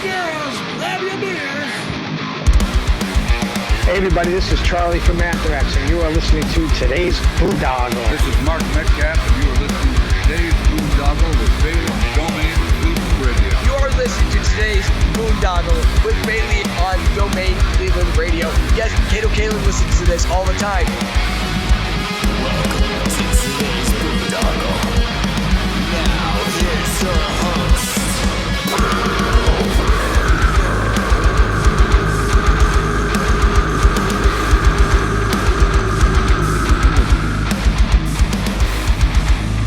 girls, grab your beers. Hey everybody, this is Charlie from Anthrax, and you are listening to today's Boondoggle. This is Mark Metcalf, and you are listening to today's Boondoggle with Bailey on Domain Cleveland Radio. You are listening to today's Boondoggle with Bailey on Domain Cleveland Radio. Yes, Kato Kalin listens to this all the time. Welcome to today's Boondoggle. Now here's your host.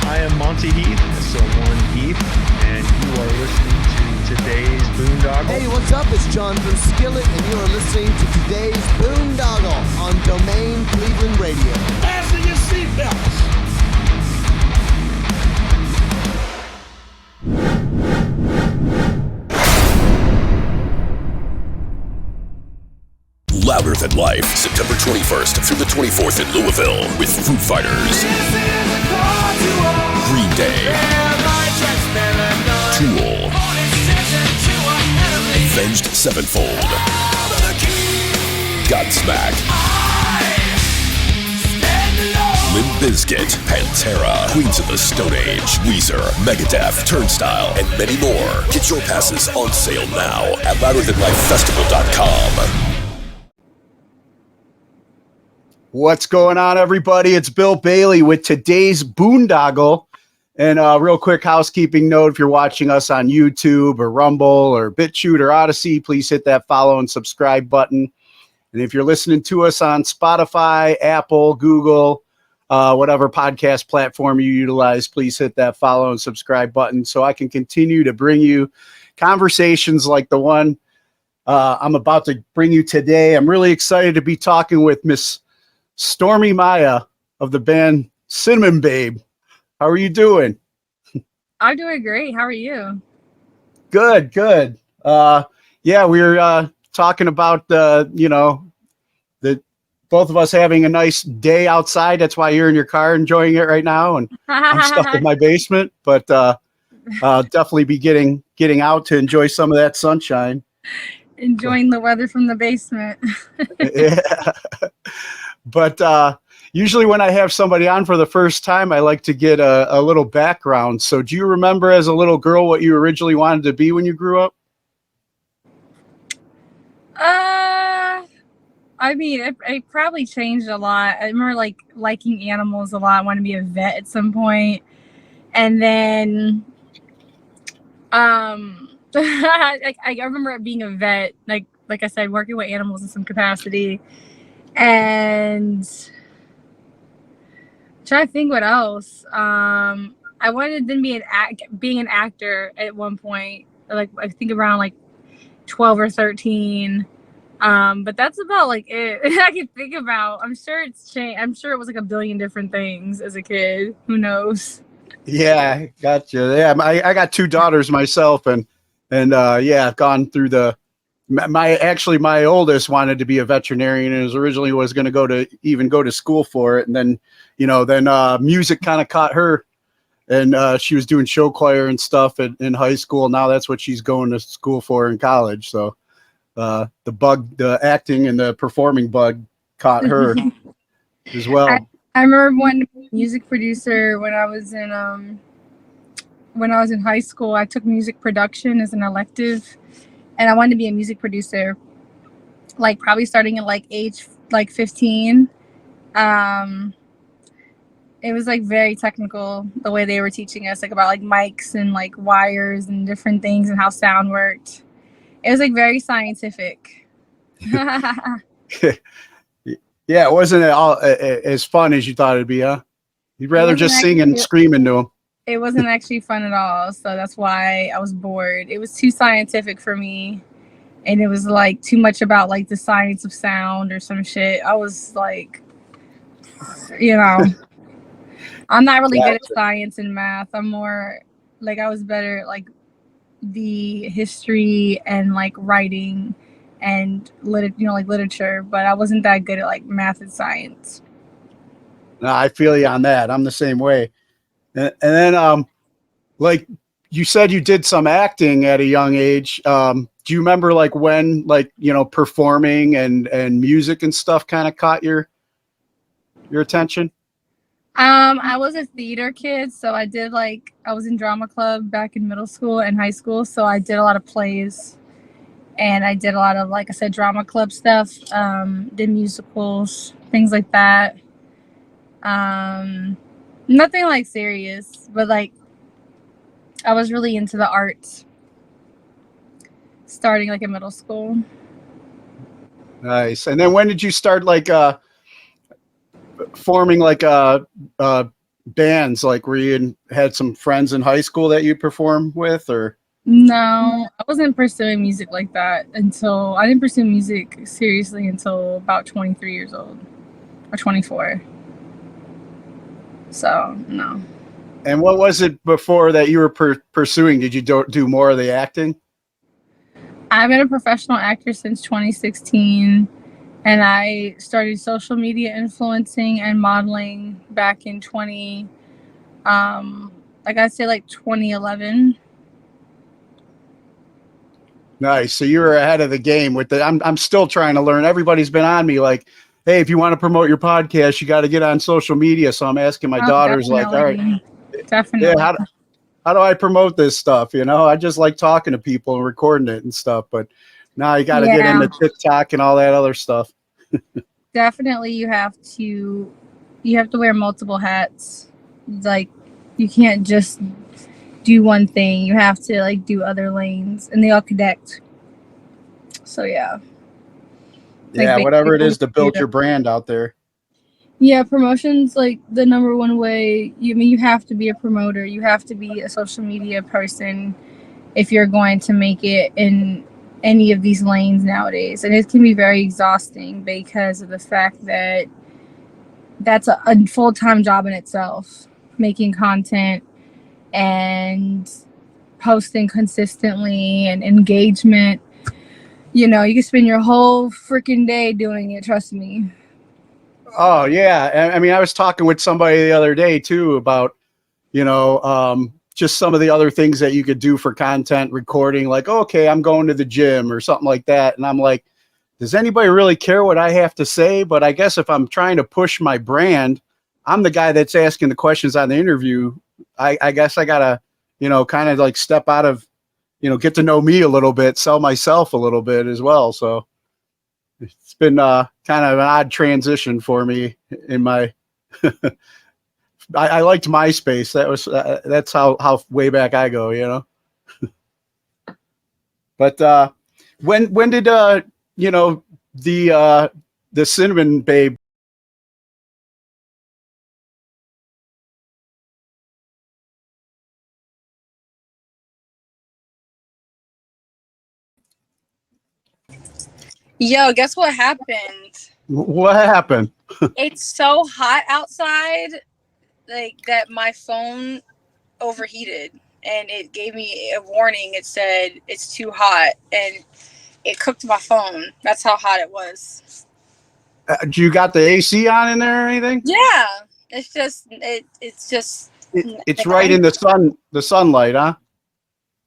I am Monty Heath, so one Heath, and you are listening to today's Boondoggle. Hey, what's up? It's John from Skillet, and you are listening to today's Boondoggle on Domain Cleveland Radio. Fasten your seatbelts. Louder Than Life, September 21st through the 24th in Louisville with Foo Fighters, Green Day, Tool, Avenged Sevenfold, Godsmack, Limp Bizkit, Pantera, Queens of the Stone Age, Weezer, Megadeth, Turnstile, and many more. Get your passes on sale now at louderthanlifefestival.com. What's going on, everybody? It's Bill Bailey with today's Boondoggle. And a real quick housekeeping note, if you're watching us on YouTube or Rumble or BitChute or Odyssey, please hit that follow and subscribe button. And if you're listening to us on Spotify, Apple, Google, whatever podcast platform you utilize, please hit that follow and subscribe button so I can continue to bring you conversations like the one I'm about to bring you today. I'm really excited to be talking with Miss Stormi Maya of the band Cinnamon Babe. How are you doing? I'm doing great. How are you? Good. Yeah, we were talking about the both of us having a nice day outside. That's why you're in your car enjoying it right now, and I'm stuck in my basement. But definitely be getting out to enjoy some of that sunshine. Enjoying the weather from the basement. Yeah. But usually when I have somebody on for the first time, I like to get a little background. So do you remember as a little girl what you originally wanted to be when you grew up? I mean, it probably changed a lot. I remember liking animals a lot. I wanted to be a vet at some point. And then I remember being a vet, like I said, working with animals in some capacity. And trying to think what else. I wanted to be being an actor at one point. Like I think around 12 or 13. But that's about it I can think about. I'm sure it's changed. I'm sure it was a billion different things as a kid. Who knows? Yeah, gotcha. Yeah, I got two daughters myself, and yeah, gone through the. My oldest wanted to be a veterinarian and originally was going to go to school for it. And then, music kind of caught her, and she was doing show choir and stuff in high school. Now that's what she's going to school for in college. So the acting and the performing bug caught her as well. I remember wanting to be a music producer when I was in high school. I took music production as an elective. And I wanted to be a music producer, probably starting at age 15. It was very technical the way they were teaching us about mics and wires and different things and how sound worked. It was very scientific. Yeah, it wasn't all as fun as you thought it'd be, huh? You'd rather just sing and scream into them. It wasn't actually fun at all, so that's why I was bored. It was too scientific for me, and it was too much about the science of sound or some shit. I was I'm not really good at science and math. I'm more I was better at the history and writing and literature, but I wasn't that good at math and science. No, I feel you on that. I'm the same way. And then you said you did some acting at a young age. Do you remember like when, like, you know, performing and music and stuff kind of caught your attention? I was a theater kid, so I was in drama club back in middle school and high school, so I did a lot of plays, and I did a lot of, like I said, drama club stuff, did musicals, things like that. Nothing like serious, but like I was really into the arts starting like in middle school. Nice. And then when did you start like forming like bands? Like, were you had some friends in high school that you perform with, or? No, I wasn't pursuing music like that until I didn't pursue music seriously until about 23 years old or 24. So, no. And what was it before that you were pursuing? Did you do more of the acting? I've been a professional actor since 2016, and I started social media influencing and modeling back in 2011. Nice. So you were ahead of the game with the. I'm still trying to learn. Everybody's been on me like, hey, if you want to promote your podcast, you got to get on social media. So I'm asking my daughters, like, all right, Definitely. yeah, how do I promote this stuff? You know, I just like talking to people and recording it and stuff. But now you got to get into TikTok and all that other stuff. Definitely, you have to wear multiple hats. Like, you can't just do one thing. You have to like do other lanes, and they all connect. So yeah. Yeah, like, whatever it is to build your brand out there. Yeah, promotion's like the number one way. You have to be a promoter. You have to be a social media person if you're going to make it in any of these lanes nowadays. And it can be very exhausting because of the fact that that's a full-time job in itself, making content and posting consistently and engagement. You know, you can spend your whole freaking day doing it, trust me. Oh yeah. I mean, I was talking with somebody the other day too about, you know, just some of the other things that you could do for content recording, like, okay, I'm going to the gym or something like that. And I'm like, does anybody really care what I have to say? But I guess if I'm trying to push my brand, I'm the guy that's asking the questions on the interview. I guess I gotta, you know, kind of like step out of, you know, get to know me a little bit, sell myself a little bit as well. So it's been kind of an odd transition for me in my. I liked MySpace. That's how way back I go, you know. But when did you know, the Cinnamon Babe? Yo, guess what happened? What happened? It's so hot outside, like that my phone overheated, and it gave me a warning. It said it's too hot, and it cooked my phone. That's how hot it was. Do you got the AC on in there or anything? Yeah, it's just it's right in the sunlight, huh?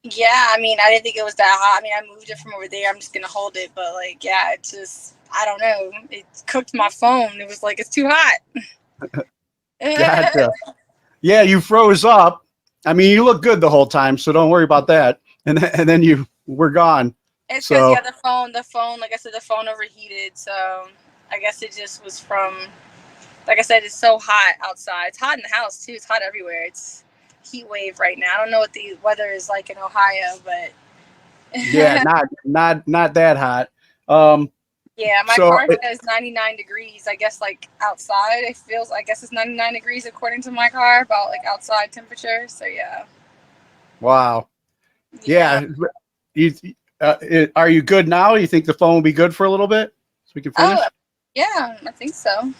Yeah, I mean, I didn't think it was that hot. I mean, I moved it from over there. I'm just gonna hold it, but like, yeah, it just, I don't know. It cooked my phone. It was like, it's too hot. Gotcha. Yeah, you froze up. I mean, you look good the whole time, so don't worry about that. And then you were gone. It's because the phone, like I said, the phone overheated. So I guess it just was from, like I said, it's so hot outside. It's hot in the house too. It's hot everywhere. It's heat wave right now. I don't know what the weather is like in Ohio, but yeah, not that hot. Yeah, my car says 99 degrees. I guess like outside it feels, I guess it's 99 degrees according to my car, about like outside temperature. So yeah. Wow. Yeah. Are you good now? You think the phone will be good for a little bit so we can finish? Oh, yeah, I think so.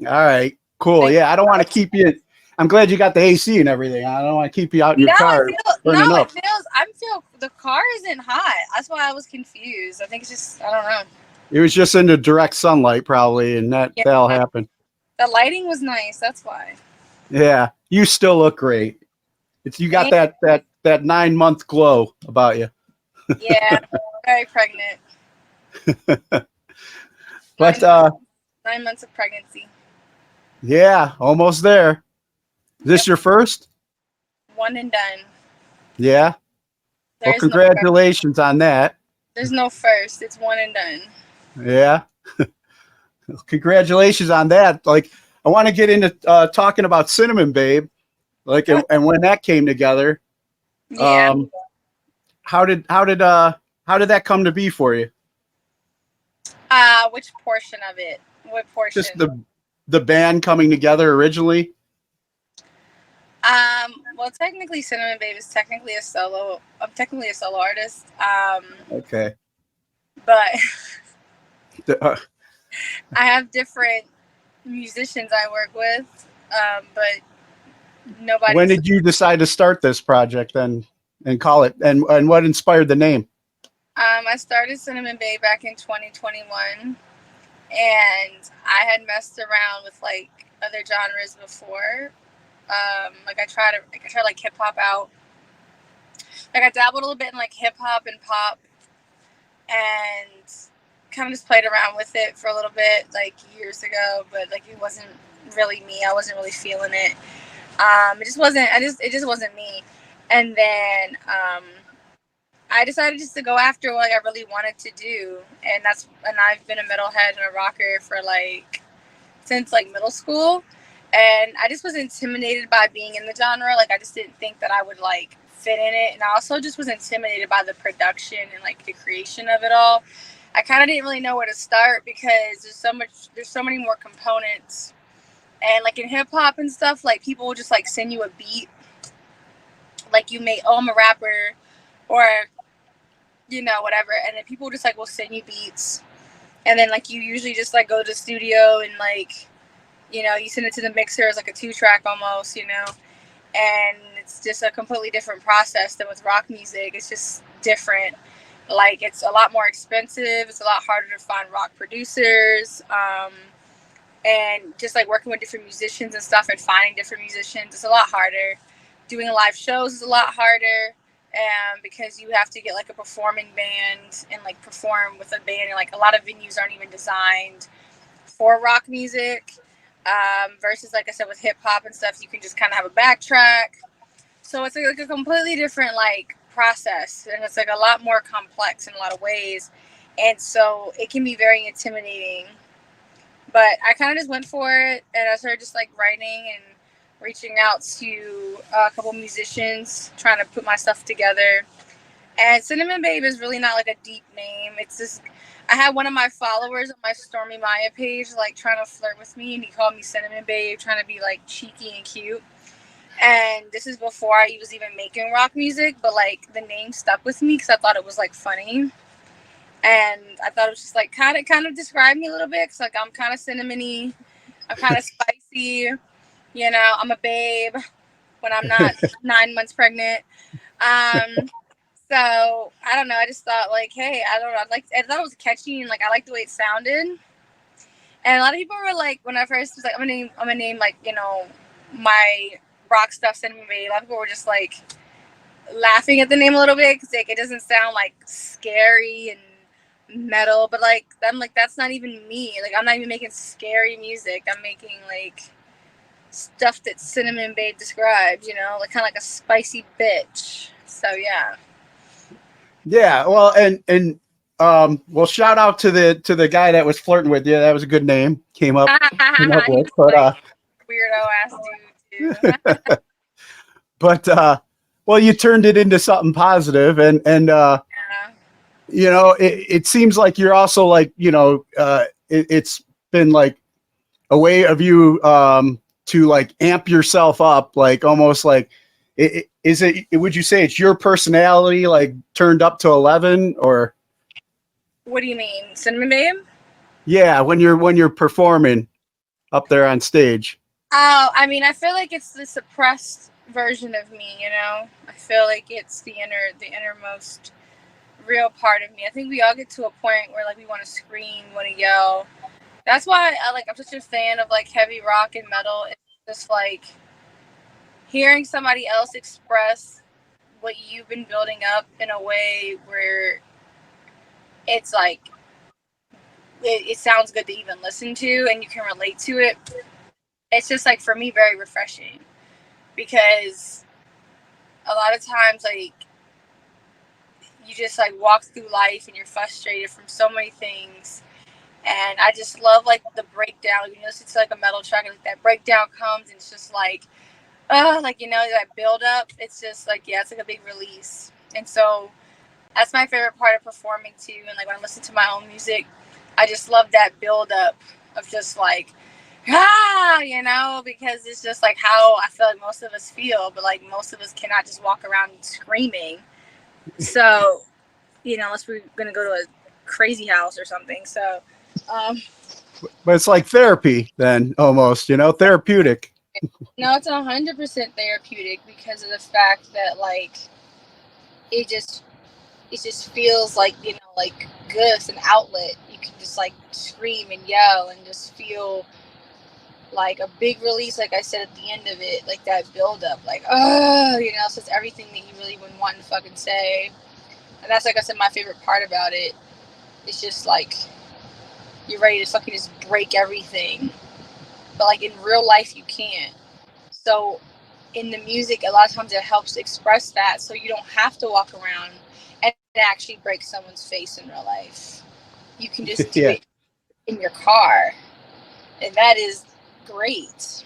All right, cool. Yeah, I don't want to keep you. I'm glad you got the AC and everything. I don't want to keep you out in your car. I feel the car isn't hot. That's why I was confused. I think it's just, I don't know. It was just in the direct sunlight probably, and that'll happen. The lighting was nice. That's why. Yeah, you still look great. You got that that 9-month glow about you. Yeah, very pregnant. But 9 months of pregnancy. yeah, almost there. This your first? One and done. Yeah. Well, There's congratulations on that. There's no first. It's one and done. Yeah. Congratulations on that. Like, I want to get into talking about Cinnamon Babe, like, and when that came together. Yeah. How did that come to be for you? Which portion of it? What portion? Just the band coming together originally. Well, technically, Cinnamon Babe is technically a solo. I'm technically a solo artist. Okay. But I have different musicians I work with. But nobody. When did you decide to start this project then and call it? And what inspired the name? I started Cinnamon Babe back in 2021, and I had messed around with like other genres before. Like I tried like hip hop out. Like I dabbled a little bit in like hip hop and pop, and kind of just played around with it for a little bit, like years ago. But like it wasn't really me. I wasn't really feeling it. It just wasn't. It just wasn't me. And then I decided just to go after what I really wanted to do, and I've been a metalhead and a rocker for like since like middle school. And I just was intimidated by being in the genre. Like, I just didn't think that I would, like, fit in it. And I also just was intimidated by the production and, like, the creation of it all. I kind of didn't really know where to start because there's so many more components. And, like, in hip-hop and stuff, like, people will just, like, send you a beat. Like, I'm a rapper or, you know, whatever. And then people just, like, will send you beats. And then, like, you usually just, like, go to the studio and, like, you know, you send it to the mixer as like a 2-track almost, you know, and it's just a completely different process than with rock music. It's just different. Like, it's a lot more expensive. It's a lot harder to find rock producers. And just like working with different musicians and stuff and finding different musicians, it's a lot harder. Doing live shows is a lot harder. Because you have to get like a performing band and like perform with a band. And like a lot of venues aren't even designed for rock music. Versus, like I said, with hip hop and stuff, you can just kind of have a backtrack. So it's like a completely different like process, and it's like a lot more complex in a lot of ways, and so it can be very intimidating. But I kind of just went for it, and I started just like writing and reaching out to a couple musicians, trying to put my stuff together. And Cinnamon Babe is really not like a deep name. It's just I had one of my followers on my Stormi Maya page like trying to flirt with me, and he called me Cinnamon Babe, trying to be like cheeky and cute. And this is before I was even making rock music, but like the name stuck with me because I thought it was like funny, and I thought it was just like kind of describe me a little bit because like I'm kind of cinnamony, I'm kind of spicy, you know. I'm a babe when I'm not 9 months pregnant. So I don't know. I just thought like, hey, I don't know. I thought it was catchy and like I liked the way it sounded. And a lot of people were like, when I first was like, I'm gonna name like, you know, my rock stuff Cinnamon Babe. A lot of people were just like laughing at the name a little bit because like it doesn't sound like scary and metal. But like I'm like that's not even me. Like I'm not even making scary music. I'm making like stuff that Cinnamon Babe describes. You know, like kind of like a spicy bitch. So yeah. Yeah, well, and well, shout out to the guy that was flirting with you. That was a good name. Came up with, but weirdo ass dude too. But well, you turned it into something positive, and Yeah. you know, it seems like you're also like, you know, it's been like a way of you to like amp yourself up, like almost like. Would you say it's your personality like turned up to 11 or? What do you mean, Cinnamon Babe? Yeah, when you're performing up there on stage. Oh, I mean, I feel like it's the suppressed version of me, you know? I feel like it's the innermost real part of me. I think we all get to a point where like we want to scream, want to yell. That's why I'm such a fan of like heavy rock and metal. It's just like hearing somebody else express what you've been building up in a way where it's like it sounds good to even listen to and you can relate to it. It's just like for me very refreshing, because a lot of times like you just like walk through life and you're frustrated from so many things. And I just love like the breakdown. You know, it's like a metal track, and like that breakdown comes, and it's just like, like, you know, that build up. It's just like, yeah, it's like a big release. And so that's my favorite part of performing too. And like when I listen to my own music, I just love that build up of just like, you know, because it's just like how I feel like most of us feel, but like most of us cannot just walk around screaming. So, you know, unless we're gonna go to a crazy house or something. So, But it's like therapy then, almost, you know, therapeutic. no, it's 100% therapeutic because of the fact that like it just feels like, you know, like good. It's an outlet. You can just like scream and yell and just feel like a big release. Like I said at the end of it, like that build up, like, you know, so it's everything that you really wouldn't want to fucking say. And that's, like I said, my favorite part about it. It's just like you're ready to fucking just break everything, but like in real life you can't. So in the music, a lot of times it helps express that, so you don't have to walk around and actually break someone's face in real life. You can just do Yeah. it in your car, and that is great.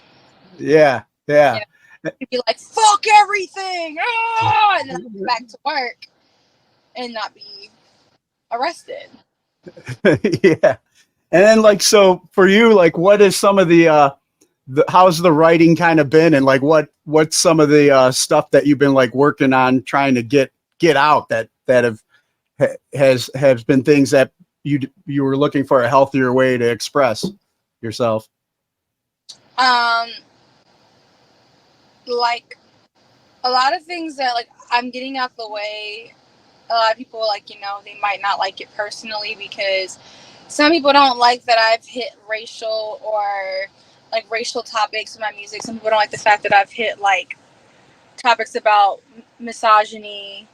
Yeah. Yeah. You know, you'd be like, fuck everything, and then go back to work and not be arrested. Yeah. And then like, so for you, like what is some of the how's the writing kind of been, and like what's some of the stuff that you've been like working on trying to get out that has been things that you were looking for a healthier way to express yourself? Like a lot of things that like I'm getting out the way. A lot of people, like, you know, they might not like it personally because some people don't like that I've hit racial or like racial topics in my music. Some people don't like the fact that I've hit like topics about misogyny.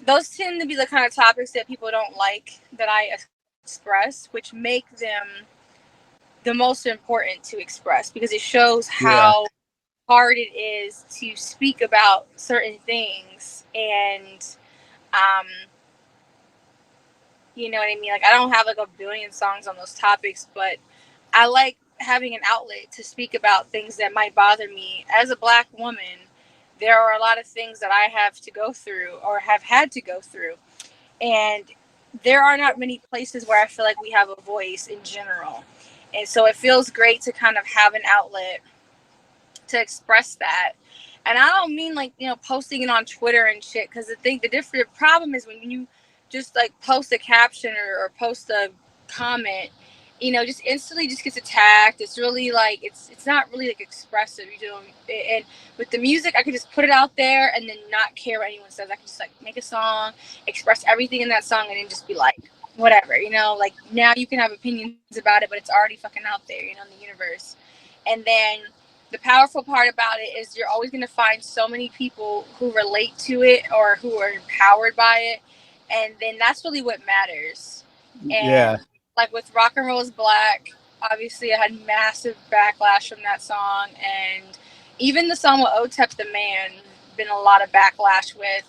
Those tend to be the kind of topics that people don't like that I express, which make them the most important to express because it shows how hard it is to speak about certain things. And you know what I mean? Like, I don't have like a billion songs on those topics, but I like having an outlet to speak about things that might bother me. As a Black woman, there are a lot of things that I have to go through or have had to go through. And there are not many places where I feel like we have a voice in general. And so it feels great to kind of have an outlet to express that. And I don't mean like, you know, posting it on Twitter and shit, because the problem is when you just like post a caption or post a comment, you know, just instantly just gets attacked. It's really like it's not really like expressive. You know, and with the music, I could just put it out there and then not care what anyone says. I could just like make a song, express everything in that song, and then just be like, whatever, you know. Like now you can have opinions about it, but it's already fucking out there, you know, in the universe. And then the powerful part about it is you're always going to find so many people who relate to it or who are empowered by it. And then that's really what matters. And like with Rock and Roll is Black, obviously I had massive backlash from that song. And even the song with Otep the Man, been a lot of backlash with.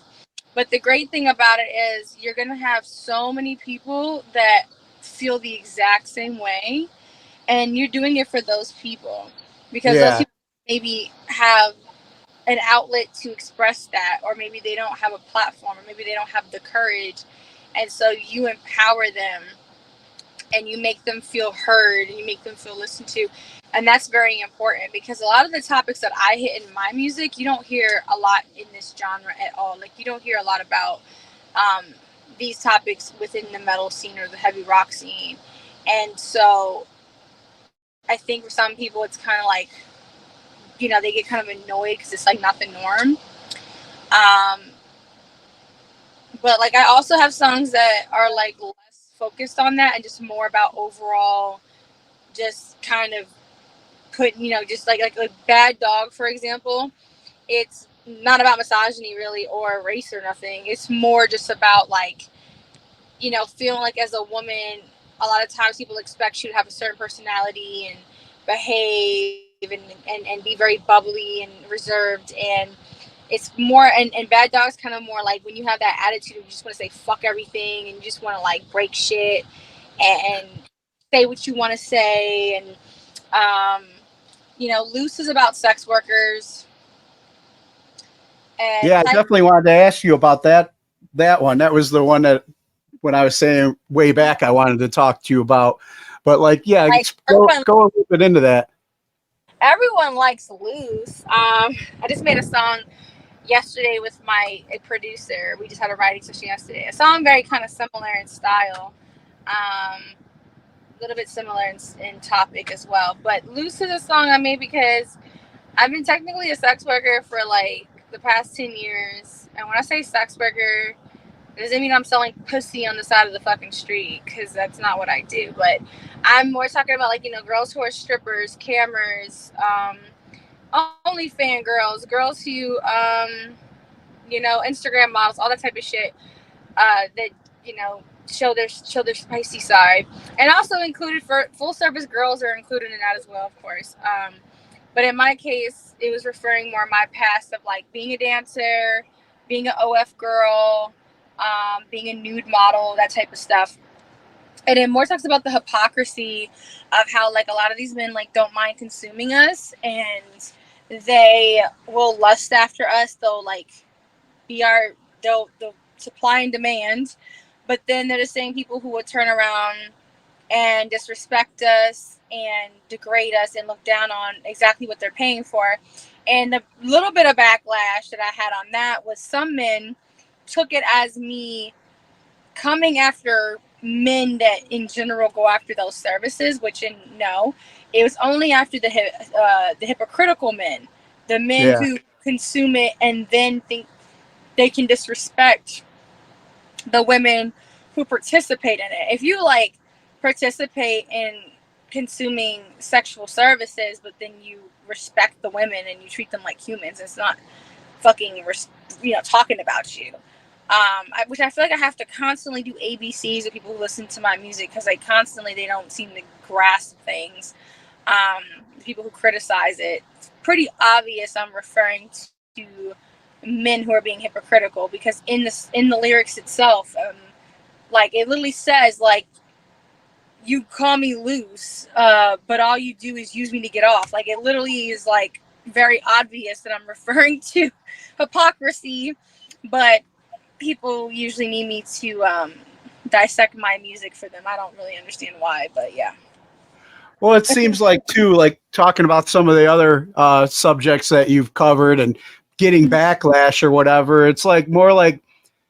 But the great thing about it is you're going to have so many people that feel the exact same way. And you're doing it for those people. Because those people maybe have an outlet to express that, or maybe they don't have a platform, or maybe they don't have the courage. And so you empower them and you make them feel heard and you make them feel listened to. And that's very important because a lot of the topics that I hit in my music, you don't hear a lot in this genre at all. Like you don't hear a lot about these topics within the metal scene or the heavy rock scene. And so I think for some people it's kind of like, you know, they get kind of annoyed because it's like not the norm. But like I also have songs that are like less focused on that and just more about overall just kind of putting, you know, just like Bad Dog, for example. It's not about misogyny really or race or nothing. It's more just about like, you know, feeling like as a woman, a lot of times people expect you to have a certain personality and behave and be very bubbly and reserved. And it's more, and Bad Dog's kind of more like when you have that attitude, you just want to say fuck everything and you just want to like break shit and say what you want to say. And, you know, Loose is about sex workers. And Yeah, I definitely wanted to ask you about that one. That was the one that when I was saying way back I wanted to talk to you about. But like, yeah, like, go a little bit into that. everyone likes Loose. I just made a song yesterday with a producer. We just had a writing session yesterday. A song very kind of similar in style. A little bit similar in topic as well. But Loose is a song I made because I've been technically a sex worker for like the past 10 years. And when I say sex worker, it doesn't mean I'm selling pussy on the side of the fucking street, because that's not what I do. But I'm more talking about, like, you know, girls who are strippers, cameras, OnlyFans girls who, you know, Instagram models, all that type of shit, that, you know, show their spicy side. And also included for full service girls are included in that as well, of course. But in my case, it was referring more my past of like being a dancer, being an OF girl, being a nude model, that type of stuff. And it more talks about the hypocrisy of how like a lot of these men like don't mind consuming us, and they will lust after us. They'll like be they'll supply and demand, but then they're the same people who would turn around and disrespect us and degrade us and look down on exactly what they're paying for. And the little bit of backlash that I had on that was some men took it as me coming after men that in general go after those services, which no, it was only after the hypocritical men, the men who consume it and then think they can disrespect the women who participate in it. If you like participate in consuming sexual services, but then you respect the women and you treat them like humans, it's not fucking, you know, talking about you. Which I feel like I have to constantly do ABCs with people who listen to my music, because they don't seem to grasp things. The people who criticize it, it's pretty obvious I'm referring to men who are being hypocritical, because in the lyrics itself, like it literally says like, you call me loose, but all you do is use me to get off. Like it literally is like very obvious that I'm referring to hypocrisy, but people usually need me to dissect my music for them. I don't really understand why, but yeah. Well, it seems like too, like talking about some of the other subjects that you've covered and getting backlash or whatever. It's like more like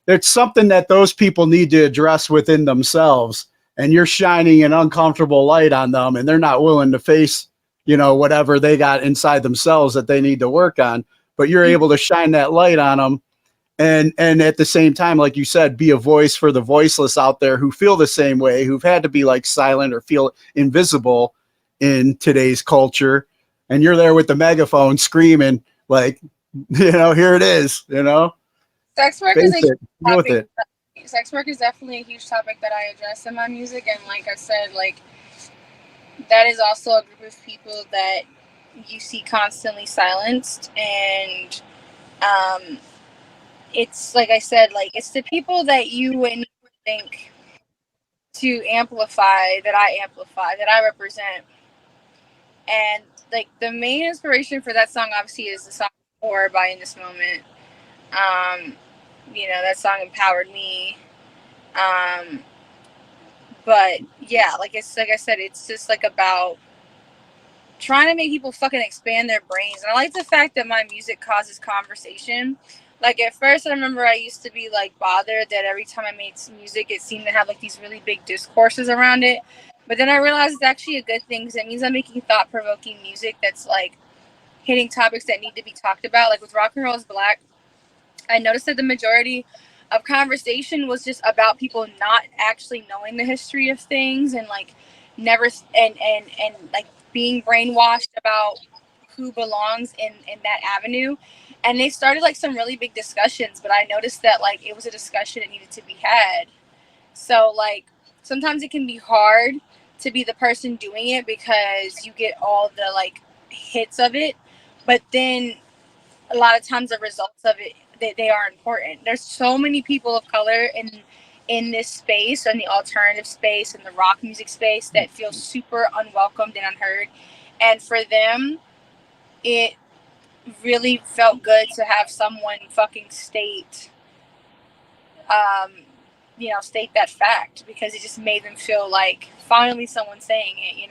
it's something that those people need to address within themselves, and you're shining an uncomfortable light on them, and they're not willing to face, you know, whatever they got inside themselves that they need to work on. But you're able to shine that light on them. And at the same time, like you said, be a voice for the voiceless out there who feel the same way, who've had to be like silent or feel invisible in today's culture. And you're there with the megaphone screaming like, you know, here it is, you know. Sex work is a huge topic. Sex work is definitely a huge topic that I address in my music. And like I said, like that is also a group of people that you see constantly silenced. And it's like I said, like it's the people that you wouldn't think to amplify that I represent. And like the main inspiration for that song obviously is the song "Or" by In This Moment. You know, that song empowered me. But yeah, like I said, it's just like about trying to make people fucking expand their brains. And I like the fact that my music causes conversation. Like at first I remember I used to be like bothered that every time I made some music it seemed to have like these really big discourses around it. But then I realized it's actually a good thing, because it means I'm making thought-provoking music that's like hitting topics that need to be talked about. Like with Rock and Roll is Black, I noticed that the majority of conversation was just about people not actually knowing the history of things, and like never and like being brainwashed about who belongs in that avenue. and they started like some really big discussions, but I noticed that like it was a discussion that needed to be had. So like sometimes it can be hard to be the person doing it because you get all the like hits of it, but then a lot of times the results of it, they are important. There's so many people of color in this space, in the alternative space, in the rock music space, that feel super unwelcomed and unheard, and for them it really felt good to have someone fucking state state that fact, because it just made them feel like finally someone saying it.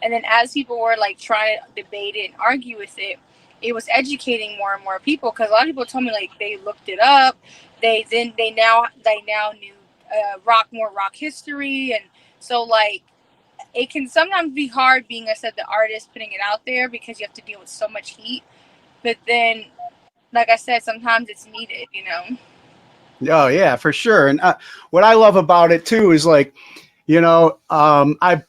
And then as people were like trying to debate it and argue with it, it was educating more and more people, because a lot of people told me like they looked it up, they now knew rock history. And so like it can sometimes be hard being, I said, the artist putting it out there, because you have to deal with so much heat, but then like I said, sometimes it's needed. Oh yeah, for sure. And what I love about it too is like, I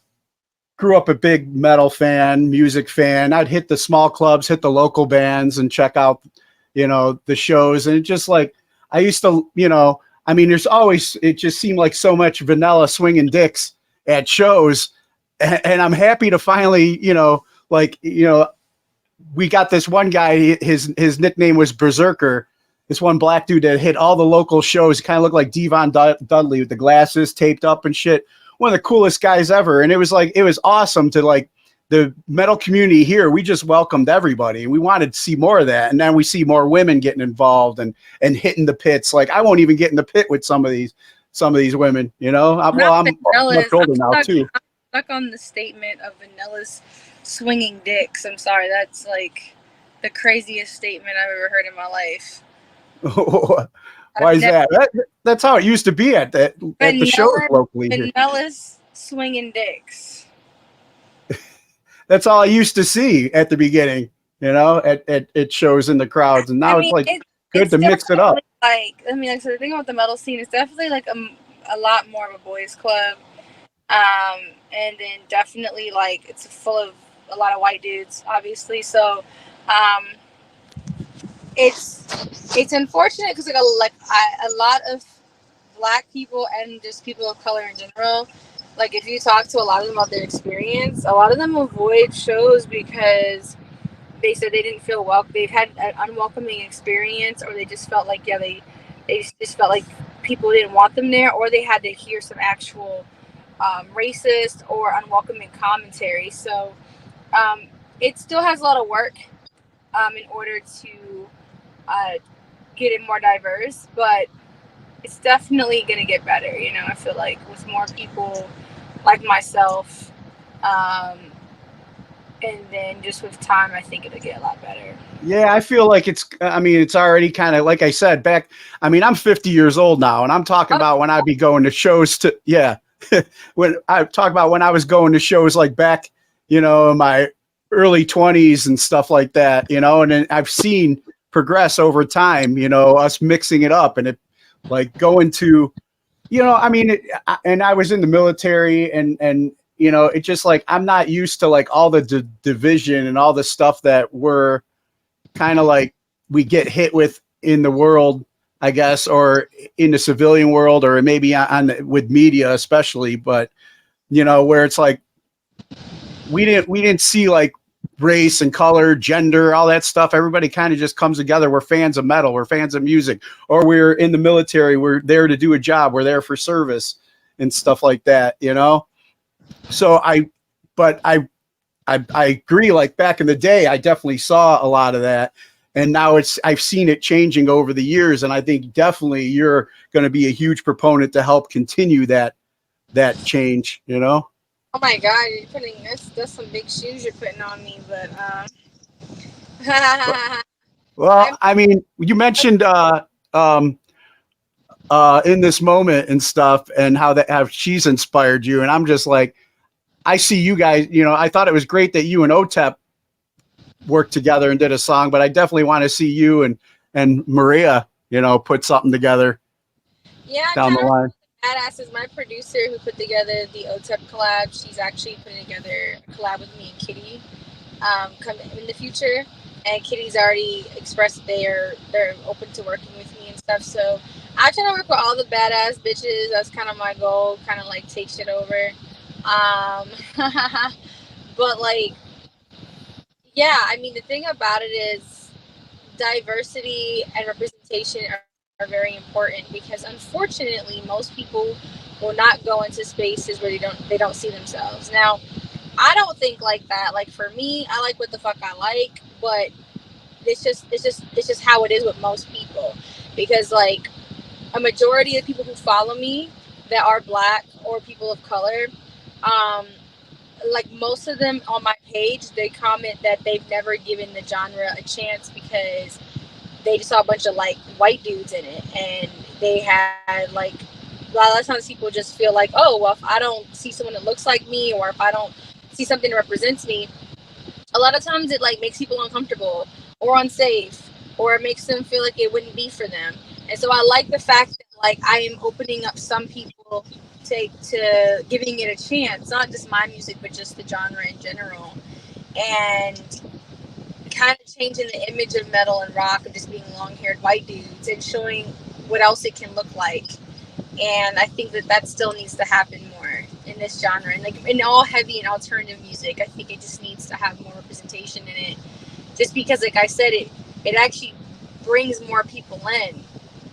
grew up a big metal fan, music fan. I'd hit the small clubs, hit the local bands, and check out, the shows. And it just like, I used to, there's always, it just seemed like so much vanilla swinging dicks at shows. And I'm happy to finally, we got this one guy, his nickname was Berserker. This one black dude that hit all the local shows, kind of looked like Devon Dudley with the glasses taped up and shit. One of the coolest guys ever. And it was awesome to like the metal community here. We just welcomed everybody. We wanted to see more of that. And then we see more women getting involved and hitting the pits. Like I won't even get in the pit with some of these women, I'm much older now too. I'm stuck on the statement of Vanilla's swinging dicks. I'm sorry. That's like the craziest statement I've ever heard in my life. Why is that? That's how it used to be at the shows locally here. Vanilla's swinging dicks. That's all I used to see at the beginning, at shows in the crowds, and now it's good to mix it up. So the thing about the metal scene is definitely like a lot more of a boys' club, and then definitely like it's full of a lot of white dudes, obviously. So, it's unfortunate because a lot of black people and just people of color in general, like if you talk to a lot of them about their experience, a lot of them avoid shows because they said they didn't feel welcome. They've had an unwelcoming experience, or they just felt like they just felt like people didn't want them there, or they had to hear some actual racist or unwelcoming commentary. So it still has a lot of work in order to get it more diverse, but it's definitely going to get better. I feel like with more people like myself, and then just with time, I think it'll get a lot better. Yeah, I feel like it's already kind of, like I said, I'm 50 years old now, and I'm talking about when I'd be going to shows when I talk about when I was going to shows like back, in my early 20s and stuff like that, and then I've seen progress over time, us mixing it up, and it like going to, and I was in the military, and it just like, I'm not used to like all the division and all the stuff that we're kind of like, we get hit with in the world, I guess, or in the civilian world, or maybe with media especially, but where it's like, we didn't see like race and color, gender, all that stuff. Everybody kind of just comes together. We're fans of metal. We're fans of music, or we're in the military. We're there to do a job. We're there for service and stuff like that, So I agree. Like back in the day, I definitely saw a lot of that. And now I've seen it changing over the years. And I think definitely you're going to be a huge proponent to help continue that change, Oh my God, you're putting that's some big shoes you're putting on me, but well, you mentioned in this moment and stuff, and how she's inspired you, and I'm just like, I see you guys, I thought it was great that you and OTEP worked together and did a song, but I definitely want to see you and Maria, put something together down the line. Badass is my producer who put together the OTEP collab. She's actually putting together a collab with me and Kitty come in the future. and Kitty's already expressed they're open to working with me and stuff. So I try to work with all the badass bitches. That's kind of my goal. Kind of like take shit over. But like, yeah, I mean, the thing about it is diversity and representation are very important, because unfortunately most people will not go into spaces where they don't see themselves. Now, I don't think like that. Like, for me, I like what the fuck I like, but it's just how it is with most people, because like a majority of people who follow me that are Black or people of color, like most of them on my page, they comment that they've never given the genre a chance because they just saw a bunch of like white dudes in it, and they had like a lot of times people just feel like, oh well, if I don't see someone that looks like me, or if I don't see something that represents me, a lot of times it like makes people uncomfortable or unsafe, or it makes them feel like it wouldn't be for them. And so I like the fact that like I am opening up some people to giving it a chance, not just my music but just the genre in general, and kind of changing the image of metal and rock of just being long-haired white dudes and showing what else it can look like. And I think that still needs to happen more in this genre, and like in all heavy and alternative music. I think it just needs to have more representation in it, just because like I said, it actually brings more people in.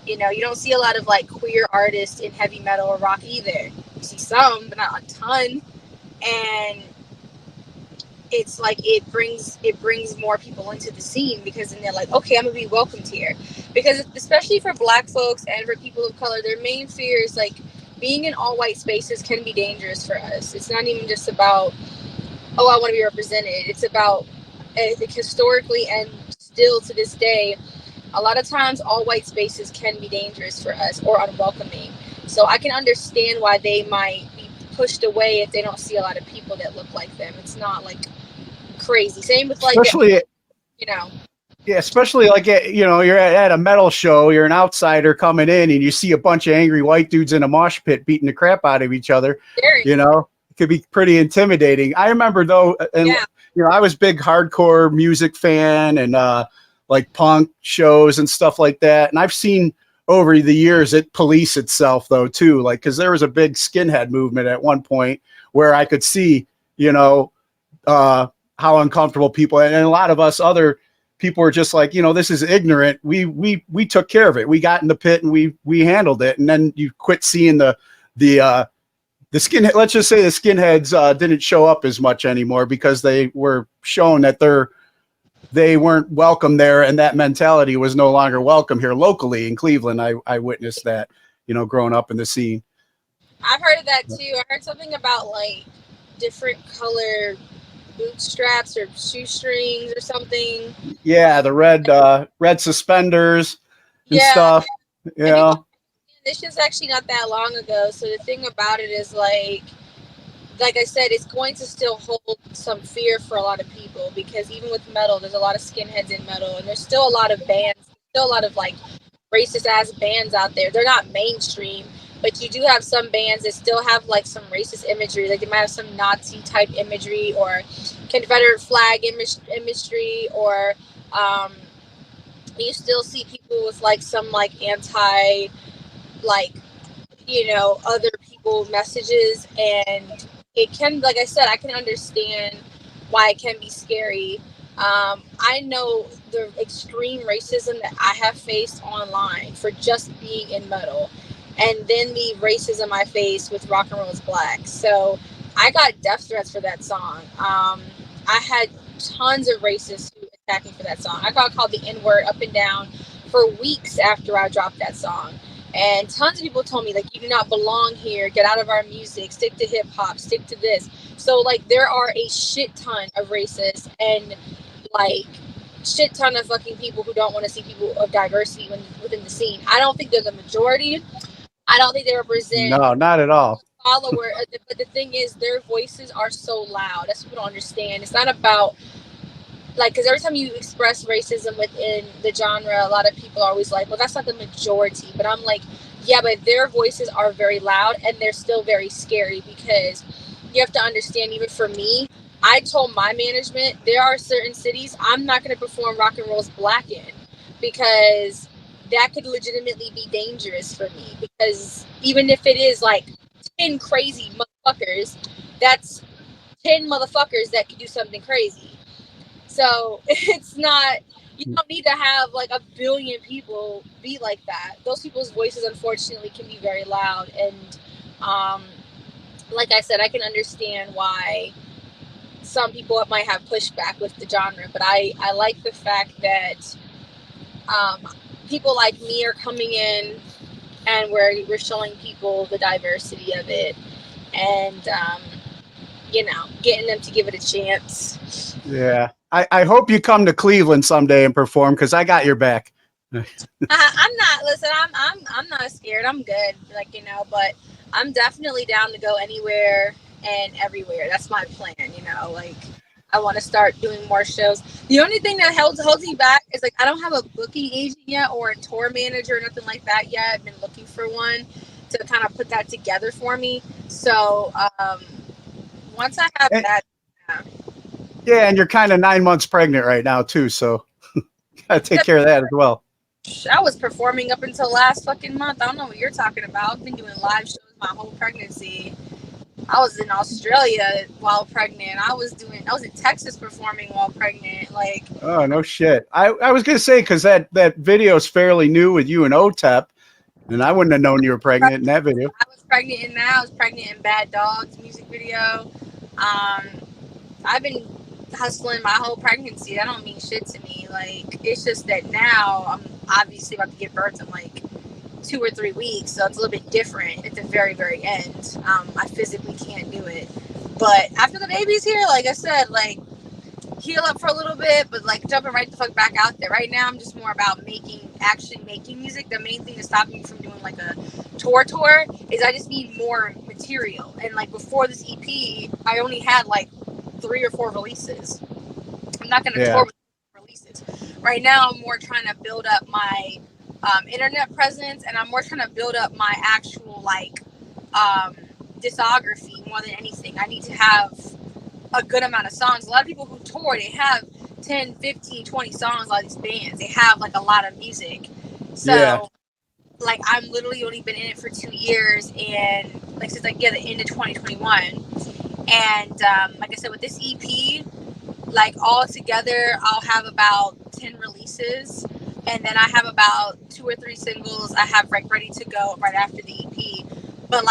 You know, you don't see a lot of like queer artists in heavy metal or rock either. You see some, but not a ton. And it's like it brings more people into the scene, because then they're like, okay, I'm gonna be welcomed here. Because especially for Black folks and for people of color, their main fear is like being in all white spaces can be dangerous for us. It's not even just about, oh, I want to be represented. It's about, historically and still to this day, a lot of times all white spaces can be dangerous for us or unwelcoming. So I can understand why they might be pushed away if they don't see a lot of people that look like them. It's not like crazy. Same with like, especially, you know. Yeah, especially like, you know, you're at a metal show, you're an outsider coming in, and you see a bunch of angry white dudes in a mosh pit beating the crap out of each other. You know, it could be pretty intimidating. I remember though, and you know, I was a big hardcore music fan and like punk shows and stuff like that. And I've seen over the years it police itself though too, like, because there was a big skinhead movement at one point where I could see, you know, how uncomfortable people and a lot of us other people were just like, you know, this is ignorant. We took care of it. We got in the pit and we handled it. And then you quit seeing the skinhead. Let's just say the skinheads didn't show up as much anymore because they were shown that they weren't welcome there, and that mentality was no longer welcome here locally in Cleveland. I witnessed that, you know, growing up in the scene. I've heard of that too. I heard something about like different color bootstraps or shoestrings or something. Yeah, the red suspenders and stuff. You know, this is actually not that long ago. So the thing about it is like I said, it's going to still hold some fear for a lot of people, because even with metal, there's a lot of skinheads in metal, and there's still a lot of bands, still a lot of like racist ass bands out there. They're not mainstream, but you do have some bands that still have like some racist imagery. Like they might have some Nazi type imagery or Confederate flag imagery, or you still see people with like some like anti, like, you know, other people messages. And it can, like I said, I can understand why it can be scary. I know the extreme racism that I have faced online for just being in metal, and then the racism I faced with Rock and Roll is Black. So I got death threats for that song. I had tons of racists who attacked me for that song. I got called the N-word up and down for weeks after I dropped that song. And tons of people told me, like, you do not belong here. Get out of our music. Stick to hip hop. Stick to this. So, like, there are a shit ton of racists and, like, shit ton of fucking people who don't want to see people of diversity within the scene. I don't think they're the majority. I don't think they represent. No, not at all. Follower, but the thing is, their voices are so loud. That's what people don't understand. It's not about, like, because every time you express racism within the genre, a lot of people are always like, well, that's not the majority. But I'm like, yeah, but their voices are very loud and they're still very scary, because you have to understand, even for me, I told my management there are certain cities I'm not going to perform Rock and Roll's Black in, because that could legitimately be dangerous for me, because even if it is like 10 crazy motherfuckers, that's 10 motherfuckers that could do something crazy. So it's not, you don't need to have like a billion people be like that. Those people's voices, unfortunately, can be very loud. And like I said, I can understand why some people might have pushback with the genre, but I like the fact that people like me are coming in and we're showing people the diversity of it, and getting them to give it a chance. Yeah. I hope you come to Cleveland someday and perform, because I got your back. I'm not. Listen, I'm not scared. I'm good. But I'm definitely down to go anywhere and everywhere. That's my plan. I want to start doing more shows. The only thing that holds me back is I don't have a booking agent yet or a tour manager or nothing like that yet. I've been looking for one to kind of put that together for me. So once I have that. Yeah, and you're kind of 9 months pregnant right now too, so gotta take care of that as well. I was performing up until last fucking month. I don't know what you're talking about. I've been doing live shows my whole pregnancy. I was in Australia while pregnant. I was in Texas performing while pregnant. Oh, no shit. I was gonna say, because that video is fairly new with you and OTEP, and I wouldn't have known you were pregnant in that video. I was pregnant in that. I was pregnant in Bad Dogs music video. I've been hustling my whole pregnancy. That don't mean shit to me. It's just that now I'm obviously about to give birth in 2 or 3 weeks, so it's a little bit different at the very, very end. I physically can't do it, but after the baby's here, like I said, heal up for a little bit, but jumping right the fuck back out there. Right now I'm just more about actually making music. The main thing to stop me from doing a tour is I just need more material. And before this EP, I only had 3 or 4 releases. I'm not going to tour with releases. Right now, I'm more trying to build up my internet presence, and I'm more trying to build up my actual discography more than anything. I need to have a good amount of songs. A lot of people who tour, they have 10, 15, 20 songs. A lot of these bands, they have a lot of music. So I'm literally only been in it for 2 years, and since the end of 2021. And like I said, with this EP, all together, I'll have about 10 releases, and then I have about 2 or 3 singles I have ready to go right after the EP. But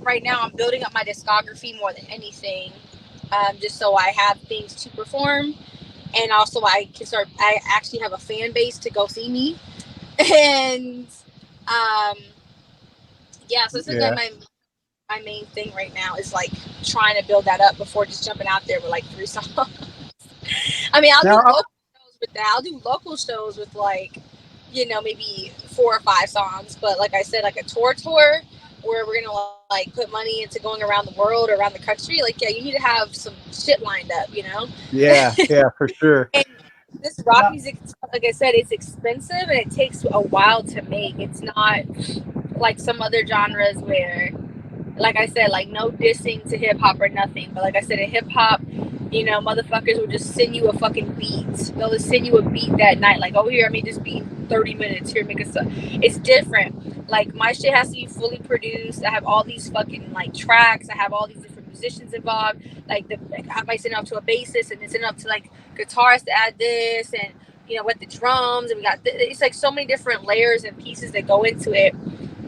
right now, I'm building up my discography more than anything, just so I have things to perform, and also I actually have a fan base to go see me, and so it's my main thing right now is trying to build that up before just jumping out there with 3 songs. I mean, I'll do local shows with that. I'll do local shows with maybe 4 or 5 songs. But like I said, a tour where we're gonna put money into going around the world or around the country. You need to have some shit lined up, Yeah, for sure. And this rock music, like I said, it's expensive and it takes a while to make. It's not like some other genres where, like I said, no dissing to hip hop or nothing, but like I said, in hip hop, motherfuckers will just send you a fucking beat. They'll just send you a beat that night, oh, here, I made this beat 30 minutes, here, make it so. It's different. My shit has to be fully produced. I have all these fucking tracks. I have all these different musicians involved. I might send it up to a bassist, and then send it up to guitarists to add this, and with the drums, and we got it's so many different layers and pieces that go into it.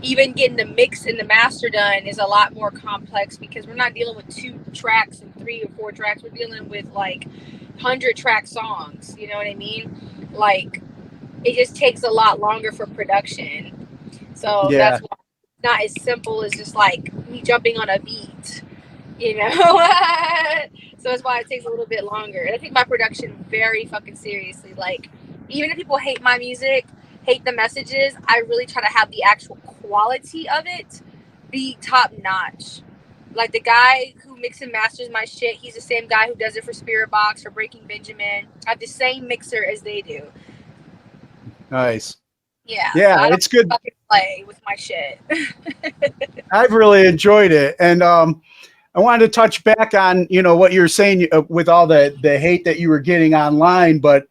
Even getting the mix and the master done is a lot more complex, because we're not dealing with 2 tracks and 3 or 4 tracks. We're dealing with 100-track songs. You know what I mean? It just takes a lot longer for production. So that's why it's not as simple as just me jumping on a beat, So that's why it takes a little bit longer. And I take my production very fucking seriously. Even if people hate my music, hate the messages, I really try to have the actual quality of it be top notch. The guy who mixes and masters my shit, he's the same guy who does it for Spirit Box or Breaking Benjamin. I have the same mixer as they do. Nice. Yeah, so it's good. Fucking play with my shit. I've really enjoyed it, and I I wanted to touch back on, what you're saying with all the hate that you were getting online, but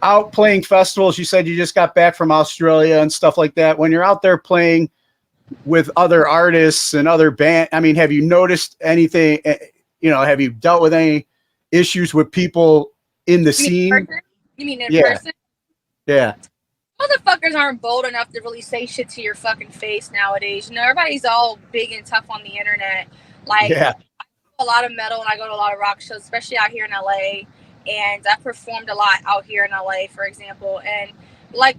out playing festivals, you said you just got back from Australia and stuff like that. When you're out there playing with other artists and other bands, I mean, have you noticed anything, have you dealt with any issues with people in the scene? You mean in Yeah. person? Yeah. Motherfuckers aren't bold enough to really say shit to your fucking face nowadays. Everybody's all big and tough on the internet. Like, Yeah. I go to a lot of metal and I go to a lot of rock shows, especially out here in LA. And I performed a lot out here in LA, for example. And like,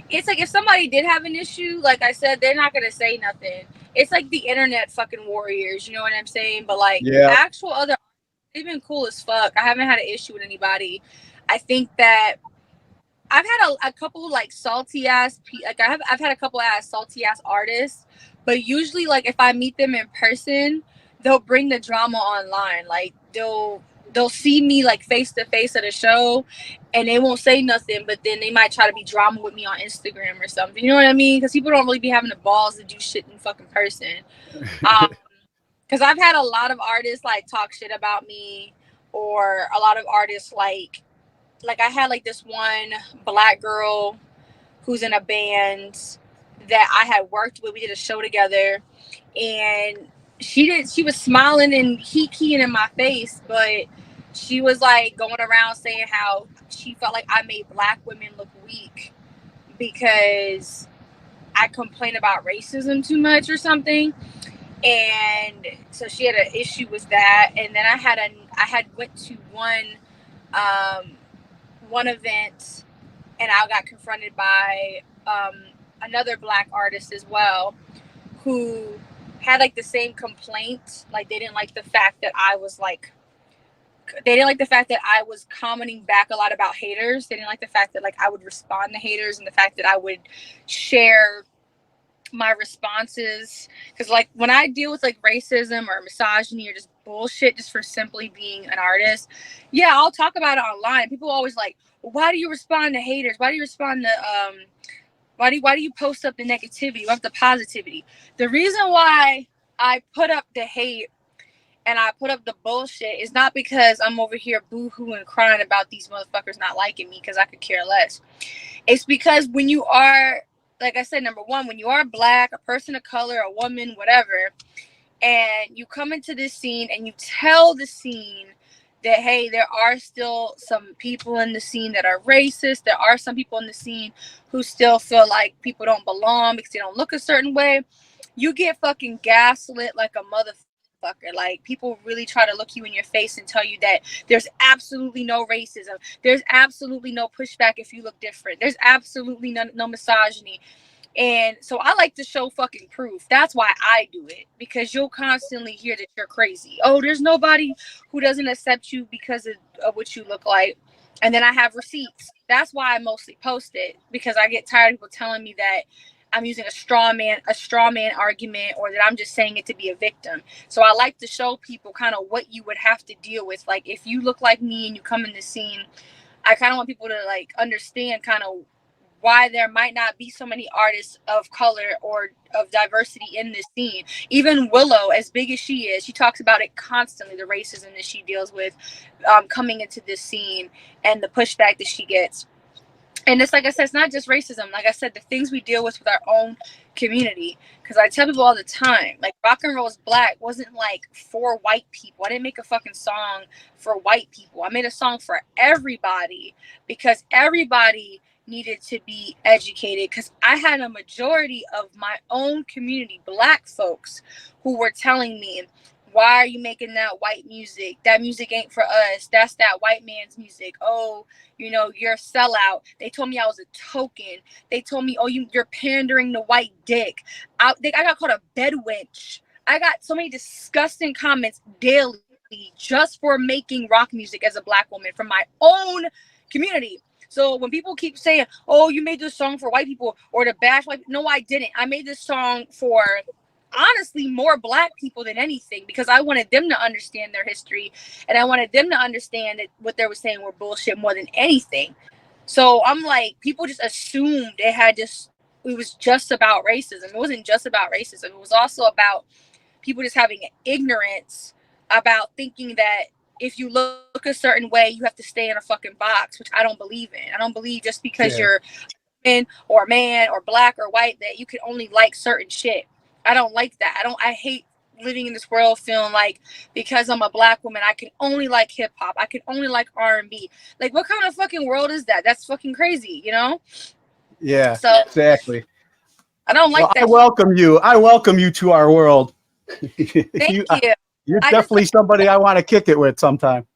it's like if somebody did have an issue, like I said, they're not gonna say nothing. It's like the internet fucking warriors, you know what I'm saying? But like actual other, they've been cool as fuck. I haven't had an issue with anybody. I think that I've had a couple like salty ass, like I've had a couple ass salty ass artists, but usually like if I meet them in person, they'll bring the drama online. Like they'll see me like face to face at a show, and they won't say nothing, but then they might try to be drama with me on Instagram or something. You know what I mean? Because people don't really be having the balls to do shit in fucking person. Because I've had a lot of artists like talk shit about me, or a lot of artists like I had like this one black girl who's in a band that I had worked with. We did a show together, and she was smiling and keying in my face, but she was like going around saying how she felt like I made black women look weak because I complain about racism too much or something. And so she had an issue with that. And then I had went to one event, and I got confronted by another black artist as well, who had like the same complaint. Like they didn't like the fact that I was commenting back a lot about haters. They didn't like the fact that like I would respond to haters, and the fact that I would share my responses. Because like when I deal with like racism or misogyny or just bullshit just for simply being an artist, yeah, I'll talk about it online. People always like, well, why do you respond to haters? Why do you respond to why do you post up the negativity? You have the positivity. The reason why I put up the hate and I put up the bullshit is not because I'm over here boo-hooing and crying about these motherfuckers not liking me, because I could care less. It's because when you are, like I said, number one, when you are black, a person of color, a woman, whatever, and you come into this scene and you tell the scene that, hey, there are still some people in the scene that are racist. There are some people in the scene who still feel like people don't belong because they don't look a certain way. You get fucking gaslit like a motherfucker. Like, people really try to look you in your face and tell you that there's absolutely no racism. There's absolutely no pushback if you look different. There's absolutely no misogyny. And so I like to show fucking proof. That's why I do it, because you'll constantly hear that you're crazy. Oh, there's nobody who doesn't accept you because of what you look like. And then I have receipts. That's why I mostly post it, because I get tired of people telling me that I'm using a straw man argument, or that I'm just saying it to be a victim. So I like to show people kind of what you would have to deal with. Like, if you look like me and you come in the scene, I kind of want people to like understand kind of why there might not be so many artists of color or of diversity in this scene. Even Willow, as big as she is, she talks about it constantly, the racism that she deals with coming into this scene and the pushback that she gets. And it's like I said, it's not just racism. Like I said, the things we deal with our own community. Because I tell people all the time, like, Rock and Roll is Black wasn't like for white people. I didn't make a fucking song for white people. I made a song for everybody, because everybody needed to be educated. Because I had a majority of my own community, black folks, who were telling me, why are you making that white music? That music ain't for us. That's that white man's music. Oh, you know, you're a sellout. They told me I was a token. They told me, oh, you're pandering to white dick. I got called a bed wench. I got so many disgusting comments daily just for making rock music as a black woman from my own community. So when people keep saying, oh, you made this song for white people or to bash white people, no, I didn't. I made this song for, honestly, more black people than anything, because I wanted them to understand their history, and I wanted them to understand that what they were saying were bullshit more than anything. So I'm like, people just assumed it was just about racism. It wasn't just about racism. It was also about people just having ignorance about thinking that if you look a certain way, you have to stay in a fucking box, which I don't believe in. I don't believe just because you're or a man or black or white that you can only like certain shit. I don't like that. I hate living in this world feeling like because I'm a black woman I can only like hip hop. I can only like R&B. Like what kind of fucking world is that? That's fucking crazy, you know? Yeah, so exactly. I don't like that. I welcome you. I welcome you to our world. Thank you. You're definitely somebody I want to kick it with sometime.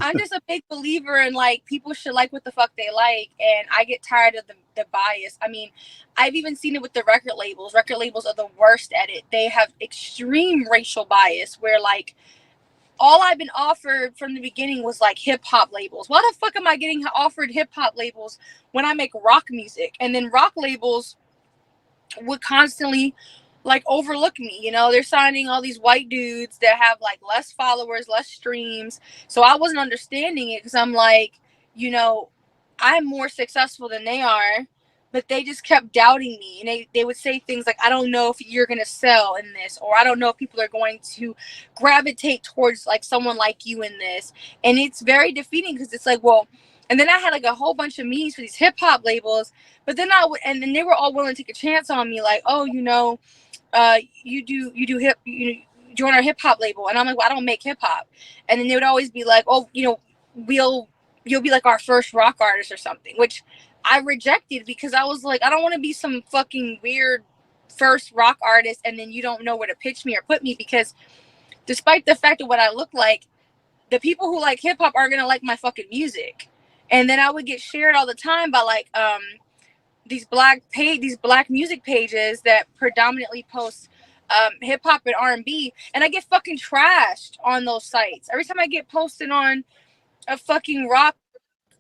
I'm just a big believer in like people should like what the fuck they like, and I get tired of the bias. I mean, I've even seen it with the record labels. Record labels are the worst at it. They have extreme racial bias where like all I've been offered from the beginning was like hip hop labels. Why the fuck am I getting offered hip hop labels when I make rock music? And then rock labels would constantly like overlook me, you know. They're signing all these white dudes that have like less followers, less streams. So I wasn't understanding it because I'm like, you know, I'm more successful than they are, but they just kept doubting me. And they would say things like, I don't know if you're going to sell in this, or I don't know if people are going to gravitate towards like someone like you in this. And it's very defeating because it's like, well, and then I had like a whole bunch of meetings for these hip hop labels, but then and then they were all willing to take a chance on me, like, oh, you know, you do hip, you join our hip hop label, and I'm like, well, I don't make hip hop, and then they would always be like, oh, you know, you'll be like our first rock artist or something, which I rejected because I was like, I don't want to be some fucking weird first rock artist, and then you don't know where to pitch me or put me, because despite the fact of what I look like, the people who like hip hop aren't gonna like my fucking music. And then I would get shared all the time by like these black music pages that predominantly post hip hop and R&B, and I get fucking trashed on those sites. Every time I get posted on a fucking rock,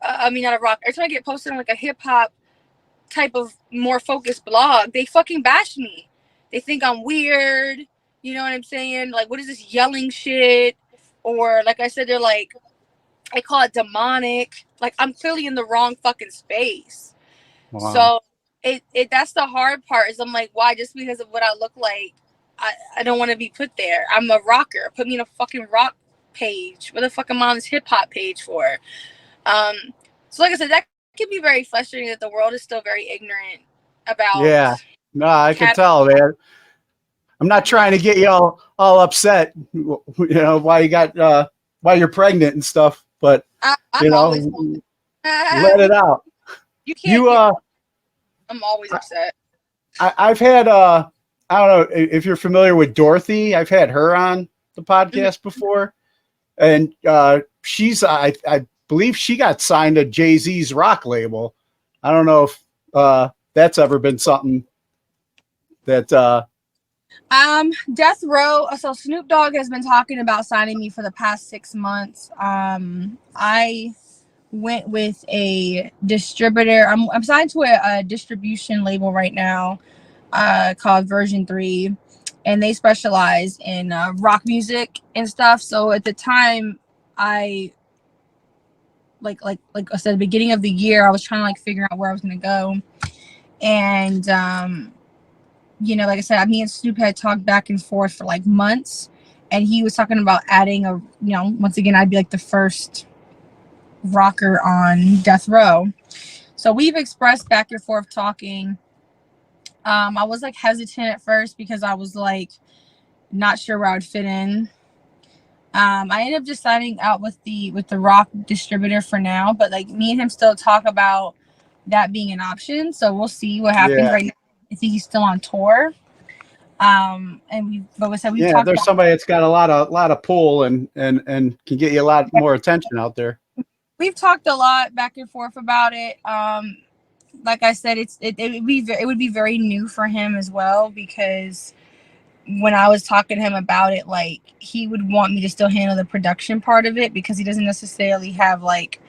not a rock. Every time I get posted on like a hip hop type of more focused blog, they fucking bash me. They think I'm weird. You know what I'm saying? Like, what is this yelling shit? Or like I said, they're like, I call it demonic. Like, I'm clearly in the wrong fucking space. Wow. So it that's the hard part, is I'm like, why? Just because of what I look like, I don't want to be put there. I'm a rocker. Put me in a fucking rock page. What the fuck am I on this hip hop page for? So like I said, that can be very frustrating that the world is still very ignorant about. Yeah, no, I can tell, man. I'm not trying to get you all upset, you know, why you're pregnant and stuff, but you know, let it out. You can't. I'm always upset. I've had I don't know if you're familiar with Dorothy. I've had her on the podcast before, and she's I believe she got signed to Jay-Z's rock label. I don't know if that's ever been something that. Death Row. So Snoop Dogg has been talking about signing me for the past 6 months. I went with a distributor. I'm signed to a distribution label right now, called Version 3, and they specialize in rock music and stuff. So at the time, I like I said, at the beginning of the year, I was trying to like figure out where I was gonna go, and you know, like I said, me and Snoop had talked back and forth for like months, and he was talking about adding once again, I'd be like the first rocker on Death Row. So we've expressed back and forth talking. I was like hesitant at first because I was like not sure where I would fit in. I ended up just signing out with the rock distributor for now, but like me and him still talk about that being an option. So we'll see what happens. Right now, I think he's still on tour. And we talked there's about somebody that's got a lot of pull and can get you a lot more attention out there. We've talked a lot back and forth about it. Like I said, it would be very new for him as well, because when I was talking to him about it, like he would want me to still handle the production part of it, because he doesn't necessarily have like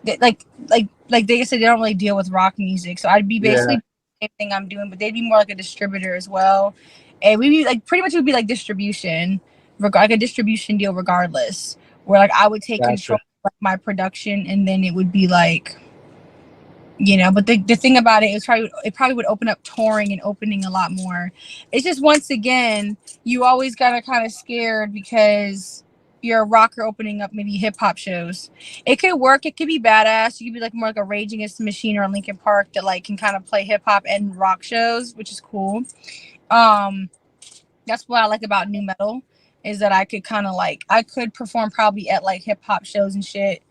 they said, they don't really deal with rock music. So I'd be basically doing the same thing I'm doing, but they'd be more like a distributor as well. And we'd be like, pretty much it would be like distribution, like a distribution deal regardless, where like I would take control of like, my production, and then it would be like But the thing about it probably would open up touring and opening a lot more. It's just, once again, you always gotta kind of scared because you're a rocker opening up maybe hip hop shows. It could work. It could be badass. You could be like more like a Rage Against the Machine or a Linkin Park that like can kind of play hip hop and rock shows, which is cool. That's what I like about new metal, is that I could kind of like, I could perform probably at like hip hop shows and shit,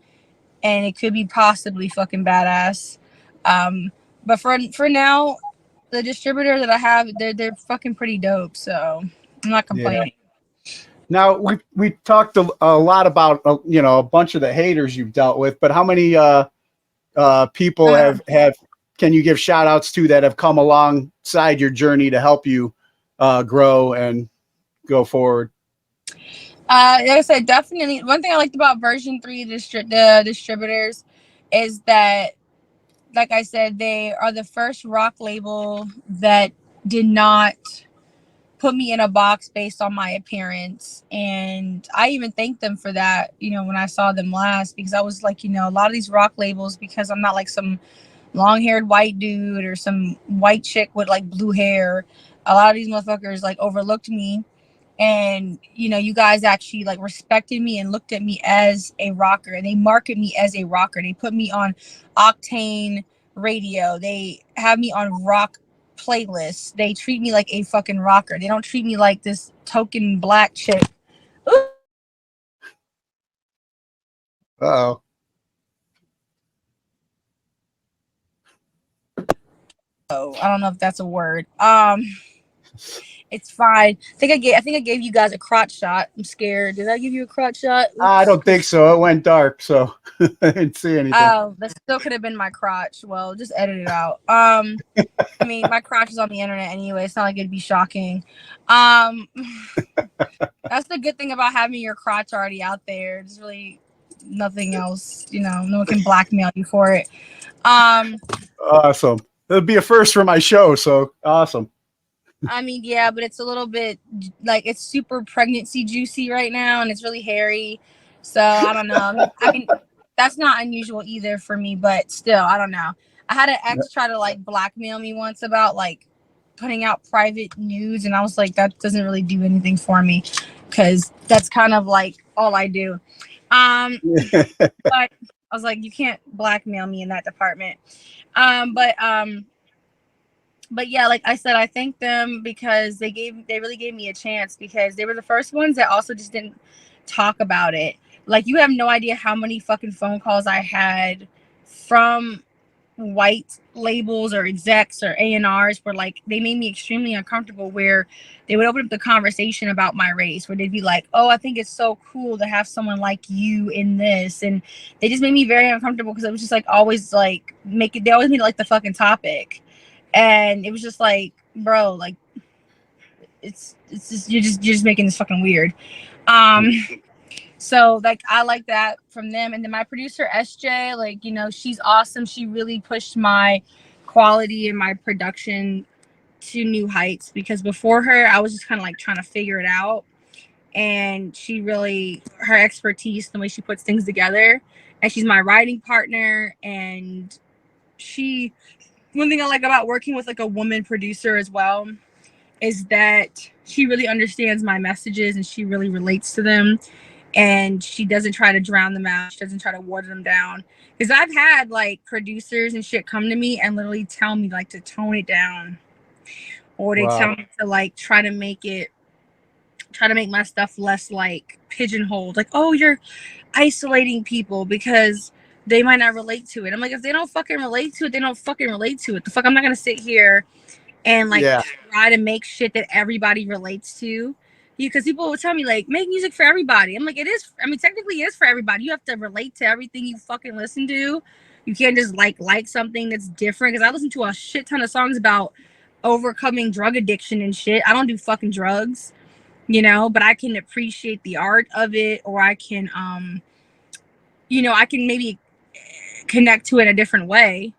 and it could be possibly fucking badass. But for now, the distributor that I have, they're fucking pretty dope. So I'm not complaining. Yeah. Now we talked a lot about a bunch of the haters you've dealt with, but how many people have can you give shout outs to that have come alongside your journey to help you grow and go forward? Like I said, definitely one thing I liked about version 3, the distributors, is that, like I said, they are the first rock label that did not put me in a box based on my appearance. And I even thanked them for that, when I saw them last, because I was like, a lot of these rock labels, because I'm not like some long-haired white dude or some white chick with like blue hair, a lot of these motherfuckers like overlooked me. And you guys actually like respected me and looked at me as a rocker, and they market me as a rocker. They put me on Octane radio, they have me on rock playlists, they treat me like a fucking rocker. They don't treat me like this token black chick. Uh-oh. I don't know if that's a word. It's fine. I think I gave you guys a crotch shot. I'm scared. Did I give you a crotch shot? Oops. I don't think so. It went dark, so I didn't see anything. Oh, that still could have been my crotch. Well, just edit it out. I mean, my crotch is on the internet anyway. It's not like it'd be shocking. That's the good thing about having your crotch already out there. There's really nothing else. No one can blackmail you for it. Awesome. It'll be a first for my show, so awesome. I mean, yeah, but it's a little bit like, it's super pregnancy juicy right now, and it's really hairy. So I don't know. I mean, that's not unusual either for me, but still, I don't know. I had an ex try to like blackmail me once about like putting out private nudes, and I was like, that doesn't really do anything for me, because that's kind of like all I do. But I was like, you can't blackmail me in that department. But yeah, like I said, I thank them because they really gave me a chance, because they were the first ones that also just didn't talk about it. Like, you have no idea how many fucking phone calls I had from white labels or execs or A&Rs where like they made me extremely uncomfortable, where they would open up the conversation about my race, where they'd be like, oh, I think it's so cool to have someone like you in this, and they just made me very uncomfortable, because it was just like always like they always made it like the fucking topic. And it was just like, bro, like it's just you're just making this fucking weird. So like I like that from them. And then my producer SJ, like, she's awesome. She really pushed my quality and my production to new heights, because before her I was just kind of like trying to figure it out, and she really, her expertise, the way she puts things together, and she's my writing partner. And one thing I like about working with like a woman producer as well is that she really understands my messages, and she really relates to them, and she doesn't try to drown them out. She doesn't try to water them down. Because I've had like producers and shit come to me and literally tell me like to tone it down, or they tell me to like try to make my stuff less like pigeonholed. Like, oh, you're isolating people because they might not relate to it. I'm like, if they don't fucking relate to it, they don't fucking relate to it. The fuck, I'm not gonna sit here and like try to make shit that everybody relates to. Because people will tell me like, make music for everybody. I'm like, it is. I mean, technically it is for everybody. You have to relate to everything you fucking listen to. You can't just like something that's different. Because I listen to a shit ton of songs about overcoming drug addiction and shit. I don't do fucking drugs, but I can appreciate the art of it, or I can I can maybe connect to it in a different way.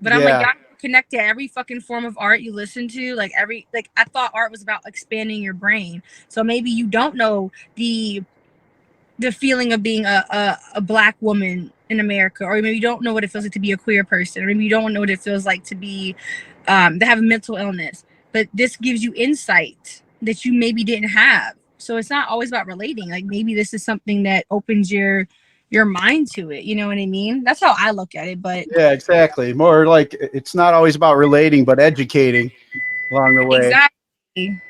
But I'm like, y'all connect to every fucking form of art you listen to. Like I thought art was about expanding your brain. So maybe you don't know the feeling of being a black woman in America, or maybe you don't know what it feels like to be a queer person, or maybe you don't know what it feels like to be to have a mental illness. But this gives you insight that you maybe didn't have. So it's not always about relating. Like maybe this is something that opens your mind to it. You know what I mean? That's how I look at it. But Yeah, exactly. More like it's not always about relating, but educating along the way. exactly.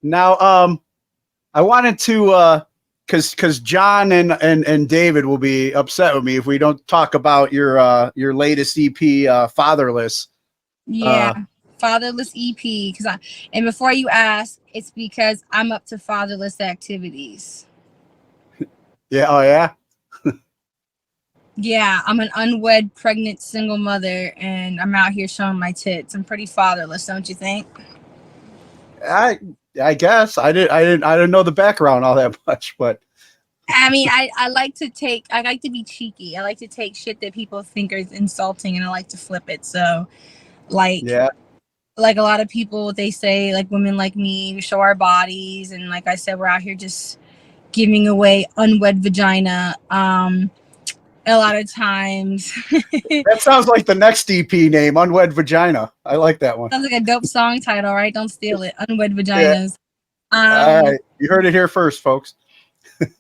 Now, I wanted to, because John and David will be upset with me if we don't talk about your latest EP, Fatherless. Yeah. Fatherless EP. And before you ask, it's because I'm up to fatherless activities. Yeah. Oh yeah. Yeah, I'm an unwed, pregnant, single mother, and I'm out here showing my tits. I'm pretty fatherless, don't you think? I guess I didn't know the background all that much, but I mean, I like to be cheeky. I like to take shit that people think is insulting, and I like to flip it. So, like, yeah. like a lot of people, they say, like, women like me, we show our bodies, and like I said, we're out here just giving away unwed vagina. A lot of times. That sounds like the next EP name, Unwed Vagina. I like that one. Sounds like a dope song title, right? Don't steal it. Unwed vaginas. Yeah. All right. You heard it here first, folks. Unwed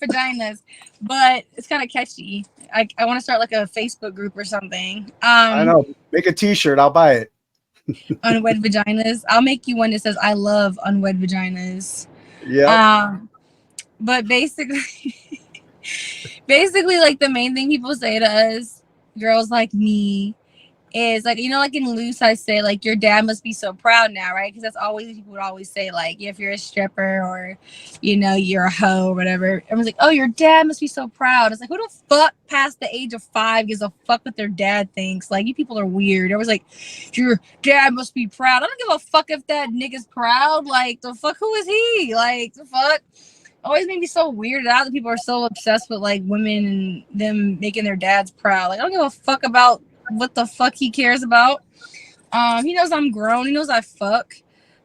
vaginas. But it's kind of catchy. I want to start like a Facebook group or something. I know. Make a t-shirt. I'll buy it. Unwed vaginas. I'll make you one that says I love unwed vaginas. Yeah. But basically like the main thing people say to us, girls like me, is like, you know, like in Loose, I say like your dad must be so proud now, right? Because that's always, people would always say, like, if you're a stripper or, you know, you're a hoe or whatever, everyone's like, oh, your dad must be so proud. It's like, who the fuck past the age of 5 gives a fuck what their dad thinks? Like, you people are weird. It was like, your dad must be proud. I don't give a fuck if that nigga's proud. Like, the fuck, who is he? Like, the fuck? Always made me so weirded out that people are so obsessed with like women and them making their dads proud. Like, I don't give a fuck about what the fuck he cares about. He knows I'm grown. He knows I fuck.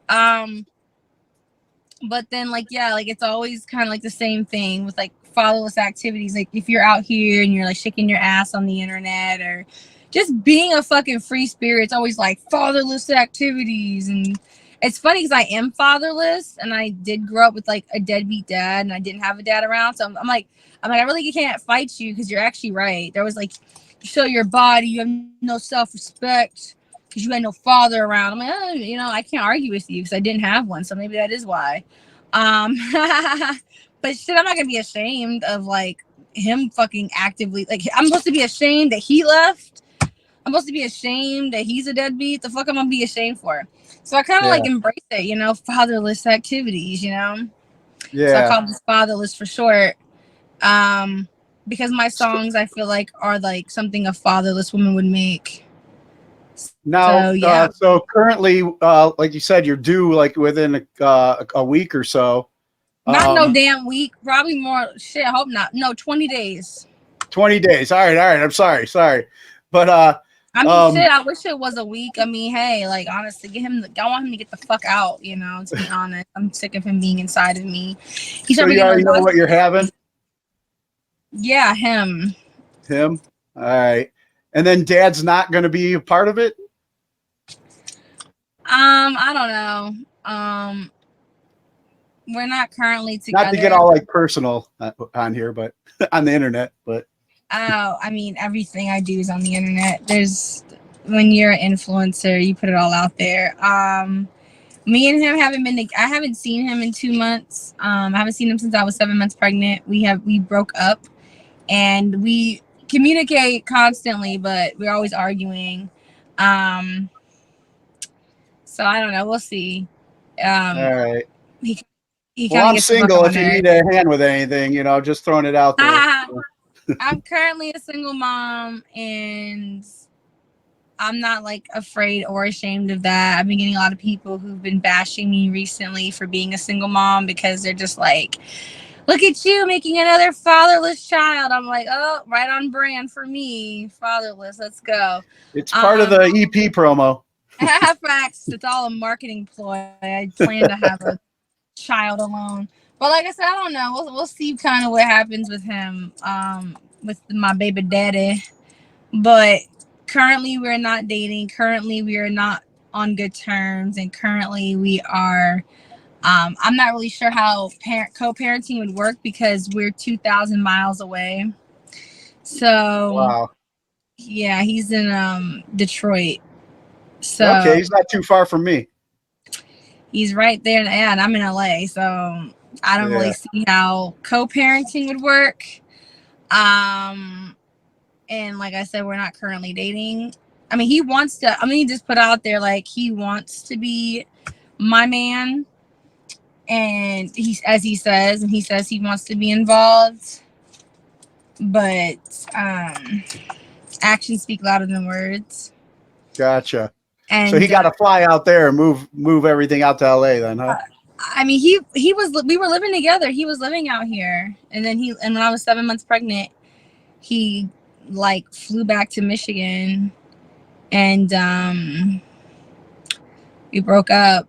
But then like, yeah, like it's always kind of like the same thing with like fatherless activities. Like if you're out here and you're like shaking your ass on the internet or just being a fucking free spirit, it's always like fatherless activities. And it's funny because I am fatherless and I did grow up with like a deadbeat dad and I didn't have a dad around. So I'm like, I really can't fight you because you're actually right. There was like, you show your body, you have no self-respect because you had no father around. I'm like, oh, you know, I can't argue with you because I didn't have one. So maybe that is why. But shit, I'm not gonna be ashamed of like him fucking actively, like I'm supposed to be ashamed that he left. I'm supposed to be ashamed that he's a deadbeat. The fuck I'm gonna be ashamed for? So I kind of like embrace it, you know, fatherless activities, you know. Yeah. So I call this fatherless for short. Because my songs, I feel like, are like something a fatherless woman would make. Now, so, yeah. So currently, like you said, you're due like within a week or so. Not no damn week. Probably more. Shit, I hope not. No, 20 days. 20 days. All right. I'm sorry. But I mean, shit, I wish it was a week. I mean, hey, like, honestly, I want him to get the fuck out, you know, to be honest. I'm sick of him being inside of me. So you already know what you're having? Yeah, him. All right. And then dad's not going to be a part of it? I don't know. We're not currently together. Not to get all like personal on here, but on the internet, but. Oh, I mean, everything I do is on the internet. When you're an influencer, you put it all out there. Me and him I haven't seen him in 2 months. I haven't seen him since I was 7 months pregnant. We broke up and we communicate constantly, but we're always arguing. So I don't know. We'll see. All right. Well, I'm single if you need a hand with anything, you know, just throwing it out there. I'm currently a single mom and I'm not like afraid or ashamed of that. I've been getting a lot of people who've been bashing me recently for being a single mom because they're just like, look at you making another fatherless child. I'm like, oh, right on brand for me. Fatherless, let's go. It's part of the EP promo. Facts. It's all a marketing ploy. I plan to have a child alone. But like I said, I don't know. We'll see kind of what happens with him, with my baby daddy. But currently, we're not dating. Currently, we are not on good terms, and currently, we are. I'm not really sure how co-parenting would work because we're 2,000 miles away. So, Wow. yeah, he's in Detroit. So Okay, he's not too far from me. he's right there, and I'm in LA. So I don't really Yeah. see how co-parenting would work. And like I said, we're not currently dating. I mean, he wants to. I mean, he just put out there like he wants to be my man, and as he says, and he says he wants to be involved, but actions speak louder than words. Gotcha. And so he got to fly out there and move everything out to LA then, huh? I mean, we were living together. He was living out here, and when I was 7 months pregnant, he like flew back to Michigan, and we broke up.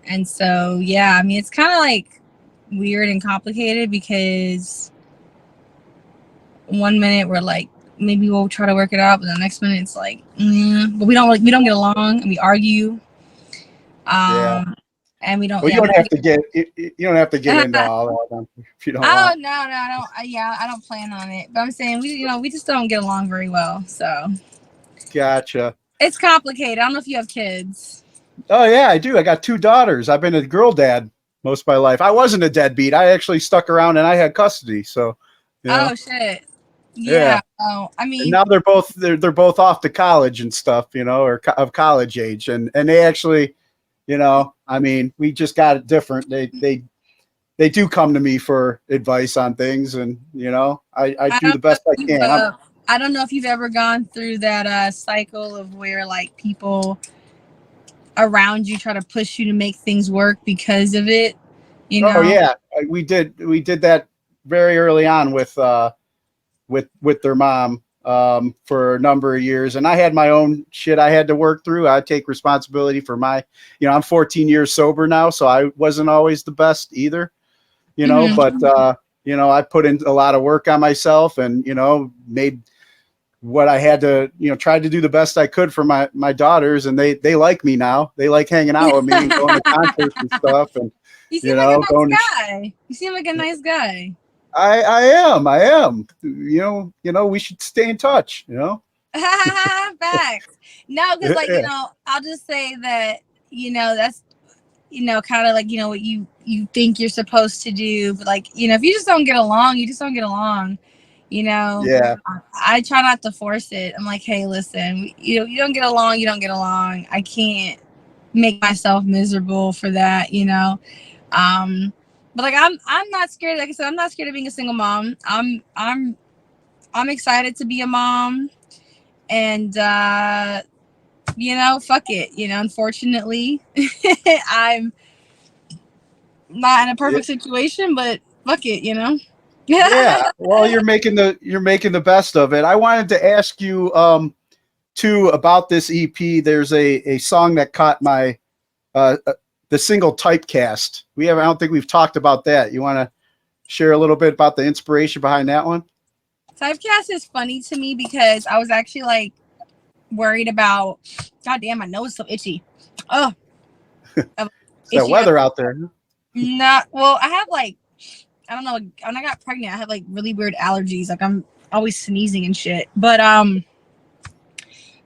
And so, yeah, I mean, it's kind of like weird and complicated because one minute we're like, maybe we'll try to work it out, but the next minute it's like, but we don't get along and we argue. Yeah. And we don't. Well, yeah, you don't have to get into all that if you don't Oh want. no, I don't. Yeah, I don't plan on it. But I'm saying we just don't get along very well. So Gotcha. it's complicated. I don't know if you have kids. Oh yeah, I do. I got 2 daughters. I've been a girl dad most of my life. I wasn't a deadbeat. I actually stuck around and I had custody. So. You know? Oh shit. Yeah. Oh, I mean. And now they're both off to college and stuff, or of college age, and they actually, I mean, we just got it different. They do come to me for advice on things, and I do the best I can. I don't know if you've ever gone through that cycle of where like people around you try to push you to make things work because of it. Oh yeah, we did that very early on with their mom for a number of years, and I had my own shit I had to work through. I take responsibility for my, I'm 14 years sober now, so I wasn't always the best either, but I put in a lot of work on myself and made what I had to, tried to do the best I could for my daughters, and they like me now. They like hanging out with me and going to concerts and stuff, and you seem like a nice guy. You seem like a nice guy. I am. We should stay in touch. Facts. No, because I'll just say that that's kind of like what you think you're supposed to do, but like if you just don't get along, you just don't get along. Yeah. I try not to force it. I'm like, hey, listen, you don't get along, you don't get along. I can't make myself miserable for that. But like I'm not scared. Like I said, I'm not scared of being a single mom. I'm excited to be a mom, and fuck it. Unfortunately, I'm not in a perfect situation, but fuck it. Yeah. Well, you're making the best of it. I wanted to ask you too about this EP. There's a song that caught my the single Typecast. I don't think we've talked about that. You want to share a little bit about the inspiration behind that one? Typecast is funny to me because I was actually like worried about, God damn, my nose is so itchy. Oh, It's that weather out there. Well, I have like, I don't know, when I got pregnant, I have like really weird allergies. Like I'm always sneezing and shit. But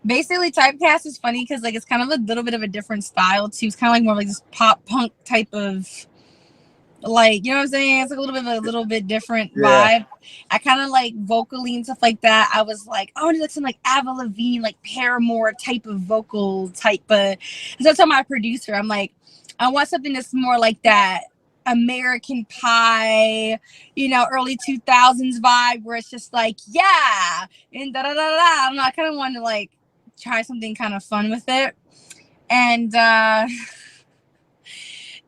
basically Typecast is funny because like it's kind of a little bit of a different style too. It's kind of like more like this pop punk type of, like, what I'm saying? It's like a little bit different vibe. I kind of like vocally and stuff like that. I was like, oh, I need like some like Avril Lavigne, like Paramore type of vocal type of. So I told my producer, I'm like, I want something that's more like that American Pie, early 2000s vibe where it's just like, yeah, and da da da da. I don't know. I kind of want to like try something kind of fun with it, and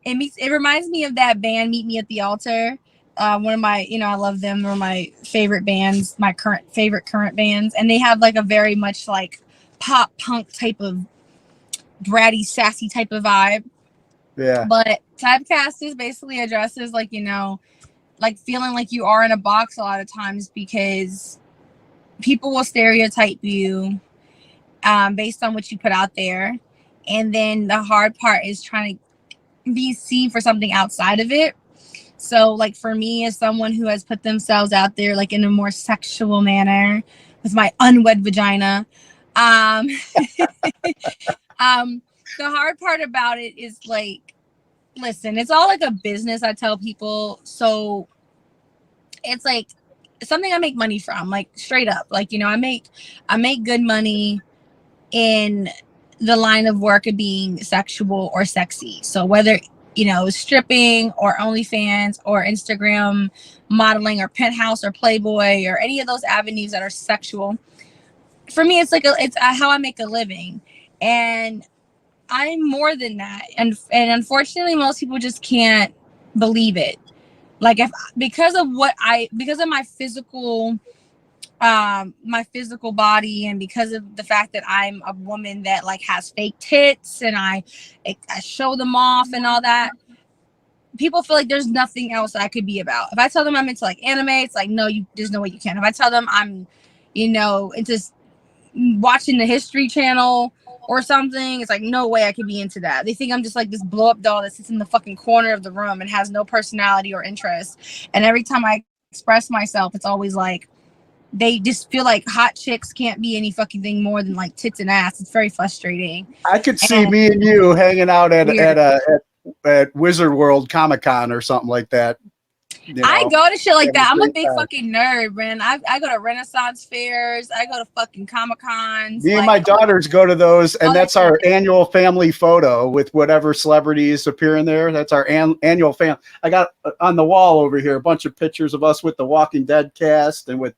it reminds me of that band Meet Me at the Altar. One of my, I love them. They're my favorite bands, my favorite current bands, and they have like a very much like pop punk type of bratty, sassy type of vibe. Yeah. But typecast is basically addresses like, you know, like feeling like you are in a box a lot of times because people will stereotype you based on what you put out there. And then the hard part is trying to be seen for something outside of it. So like for me, as someone who has put themselves out there like in a more sexual manner with my unwed vagina, the hard part about it is like, listen, it's all like a business, I tell people. So it's like something I make money from, like straight up. Like, you know, I make good money in the line of work of being sexual or sexy. So whether, you know, stripping or OnlyFans or Instagram modeling or Penthouse or Playboy or any of those avenues that are sexual, for me, it's like it's how I make a living. And I'm more than that. And unfortunately, most people just can't believe it. Like because of my physical body, and because of the fact that I'm a woman that like has fake tits and I show them off and all that, people feel like there's nothing else I could be about. If I tell them I'm into like anime, it's like, no, there's no way you can. If I tell them I'm, you know, into watching the History Channel or something, it's like, no way I could be into that. They think I'm just like this blow up doll that sits in the fucking corner of the room and has no personality or interest. And every time I express myself, it's always like they just feel like hot chicks can't be any fucking thing more than like tits and ass. It's very frustrating. I could see me and you hanging out at Wizard World Comic Con or something like that. You know, I go to shit like that. I'm a big fucking nerd, man. I go to Renaissance fairs. I go to fucking Comic Cons. Me and my daughters go to those, and that's our annual family photo with whatever celebrities appear in there. That's our annual family. I got on the wall over here a bunch of pictures of us with the Walking Dead cast and with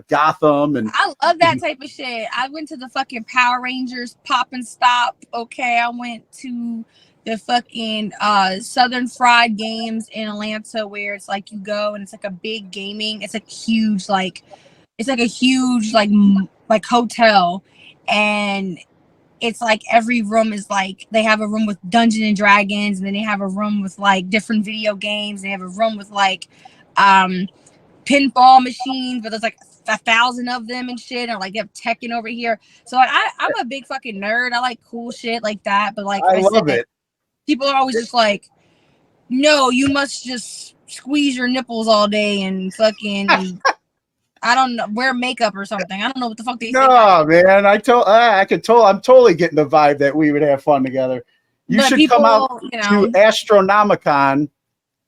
Gotham, and I love that type of shit. I went to the fucking Power Rangers pop and stop. Okay, I went to the fucking Southern Fried Games in Atlanta, where it's like you go and it's like a big gaming. It's like huge, like it's like a huge like hotel, and it's like every room is like they have a room with Dungeons and Dragons, and then they have a room with like different video games. They have a room with like pinball machines, but there's like 1,000 of them and shit, and like they have Tekken over here. So like, I'm a big fucking nerd. I like cool shit like that, but like I love it. People are always just like, no, you must just squeeze your nipples all day and fucking I don't know, wear makeup or something. I don't know what the fuck they think. No, man, I'm totally getting the vibe that we would have fun together. You should come out to Astronomicon.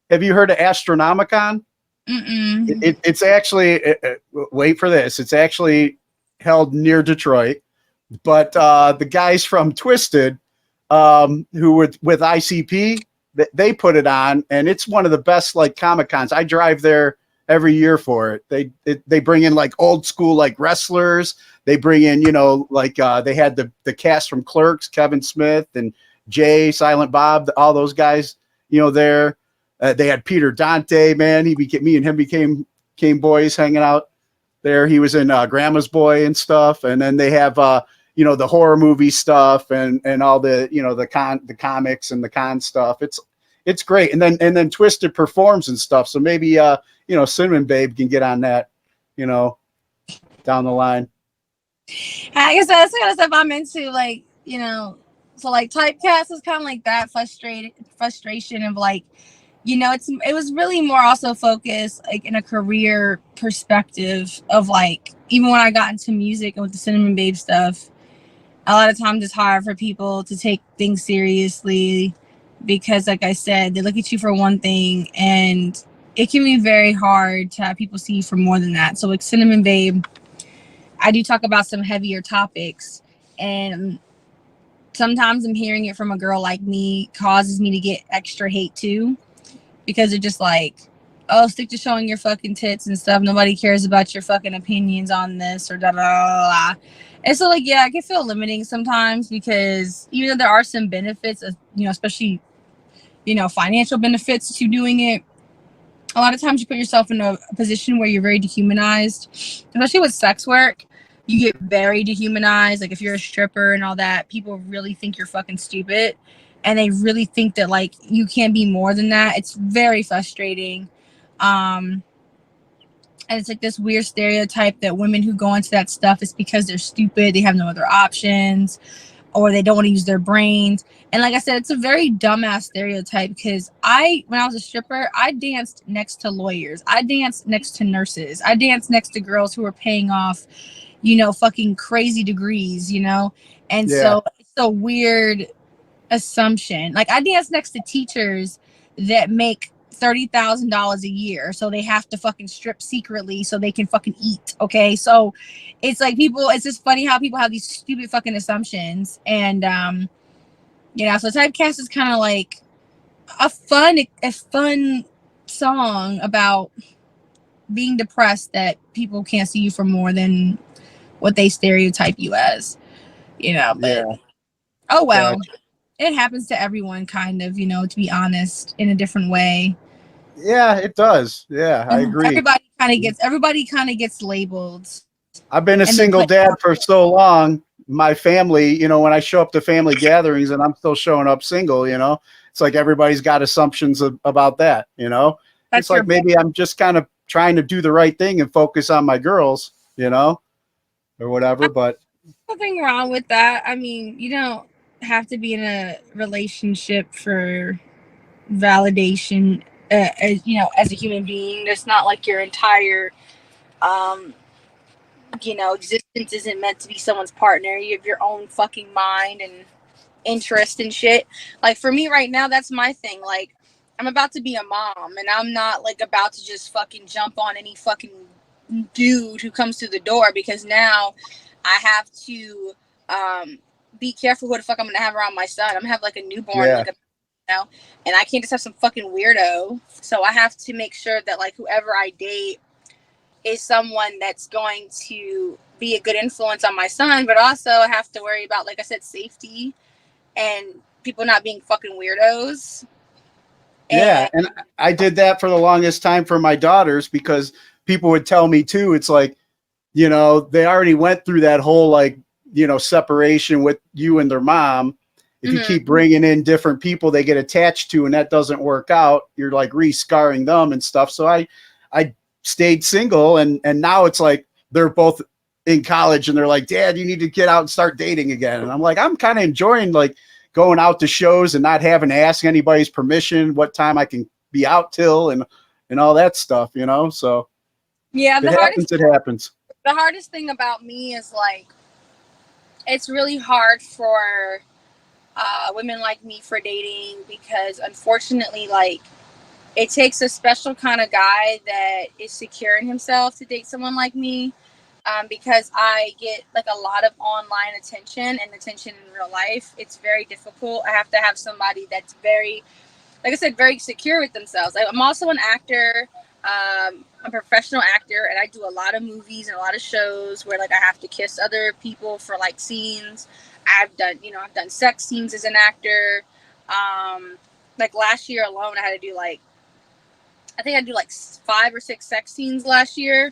Have you heard of Astronomicon? It's actually wait for this. It's actually held near Detroit, but the guys from Twisted, who were with ICP, they put it on, and it's one of the best like Comic Cons. I drive there every year for it. They bring in like old school like wrestlers. They bring in, you know, like they had the cast from Clerks, Kevin Smith and Jay, Silent Bob, all those guys, you know, there. They had Peter Dante, man. Me and him became boys hanging out there. He was in Grandma's Boy and stuff. And then they have, you know, the horror movie stuff and all the, you know, the comics and the con stuff. It's great. And then Twisted performs and stuff. So maybe, you know, Cinnamon Babe can get on that, you know, down the line. I guess that's the kind of stuff I'm into, like, you know, so like typecast is kind of like that frustration of like, you know, it was really more also focused like in a career perspective of like, even when I got into music and with the Cinnamon Babe stuff, a lot of times it's hard for people to take things seriously because, like I said, they look at you for one thing, and it can be very hard to have people see you for more than that. So like Cinnamon Babe, I do talk about some heavier topics, and sometimes I'm hearing it from a girl like me causes me to get extra hate too. Because they're just like, oh, stick to showing your fucking tits and stuff. Nobody cares about your fucking opinions on this or da da da. And so, like, yeah, it can feel limiting sometimes because even though there are some benefits of, you know, especially, you know, financial benefits to doing it, a lot of times you put yourself in a position where you're very dehumanized, especially with sex work. You get very dehumanized. Like if you're a stripper and all that, people really think you're fucking stupid. and they really think that like you can be more than that. It's very frustrating. And it's like this weird stereotype that women who go into that stuff is because they're stupid, they have no other options, or they don't want to use their brains. And like I said, it's a very dumbass stereotype, because when I was a stripper, I danced next to lawyers, I danced next to nurses, I danced next to girls who were paying off, fucking crazy degrees, and Yeah. so it's a weird assumption. Like, I dance next to teachers that make $30,000 a year, so they have to fucking strip secretly so they can fucking eat. Okay, so it's like it's just funny how people have these stupid fucking assumptions. And so typecast is kind of like a fun song about being depressed that people can't see you for more than what they stereotype you as. But oh well. Gotcha. It happens to everyone, kind of, to be honest, in a different way. Yeah, it does. Yeah, I agree. Everybody kind of gets labeled. I've been a single dad for so long. My family, when I show up to family gatherings and I'm still showing up single, it's like everybody's got assumptions about that, it's like maybe I'm just kind of trying to do the right thing and focus on my girls, or whatever. But nothing wrong with that. I mean, you don't have to be in a relationship for validation, as a human being. There's not like your entire existence isn't meant to be someone's partner. You have your own fucking mind and interest and shit. Like, for me right now, that's my thing. Like, I'm about to be a mom, and I'm not like about to just fucking jump on any fucking dude who comes through the door, because now I have to be careful who the fuck I'm gonna have around my son. I'm gonna have like a newborn, and I can't just have some fucking weirdo. So I have to make sure that like whoever I date is someone that's going to be a good influence on my son, but also I have to worry about, like I said, safety and people not being fucking weirdos. And I did that for the longest time for my daughters, because people would tell me too, it's like, they already went through that whole separation with you and their mom. If you keep bringing in different people they get attached to and that doesn't work out, you're like re-scarring them and stuff. So I stayed single, and now it's like they're both in college and they're like, Dad, you need to get out and start dating again. And I'm like, I'm kind of enjoying like going out to shows and not having to ask anybody's permission what time I can be out till and all that stuff, so yeah, it happens. The hardest thing about me is like, it's really hard for women like me for dating, because unfortunately, like, it takes a special kind of guy that is secure in himself to date someone like me, because I get like a lot of online attention and attention in real life. It's very difficult. I have to have somebody that's very, like I said, very secure with themselves. I'm also an actor. I'm a professional actor, and I do a lot of movies and a lot of shows where like I have to kiss other people for like scenes. I've done sex scenes as an actor. Like last year alone, I had to do like 5 or 6 sex scenes last year,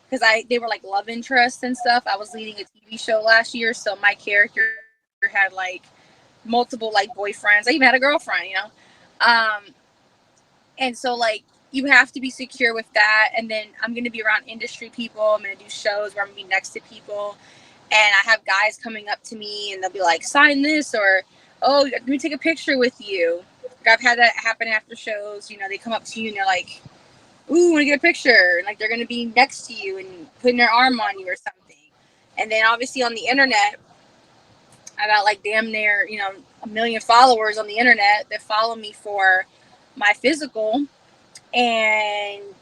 because they were like love interests and stuff. I was leading a TV show last year, so my character had like multiple like boyfriends. I even had a girlfriend, and so like you have to be secure with that. And then I'm going to be around industry people. I'm going to do shows where I'm going to be next to people, and I have guys coming up to me and they'll be like, sign this, or, oh, let me take a picture with you. I've had that happen after shows. They come up to you and they're like, ooh, want to get a picture? And like they're going to be next to you and putting their arm on you or something. And then obviously on the internet, I got like damn near, 1 million followers on the internet that follow me for my physical. And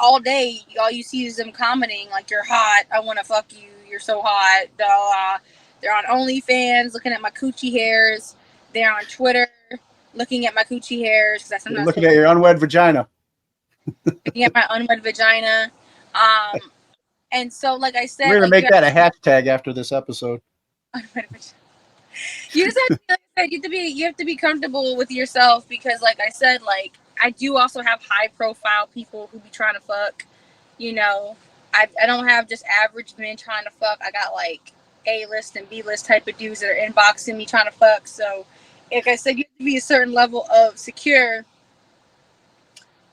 all day, all you see is them commenting like, you're hot, I want to fuck you, you're so hot. They're on OnlyFans looking at my coochie hairs. They're on Twitter looking at my coochie hairs, because I'm looking at your unwed vagina. Looking at my unwed vagina. And so, like I said, we're gonna make that a hashtag after this episode. You just have to, you have to be comfortable with yourself, because, like I said, like I do also have high profile people who be trying to fuck. I don't have just average men trying to fuck. I got like A-list and B-list type of dudes that are inboxing me trying to fuck. So, like I said, you have to be a certain level of secure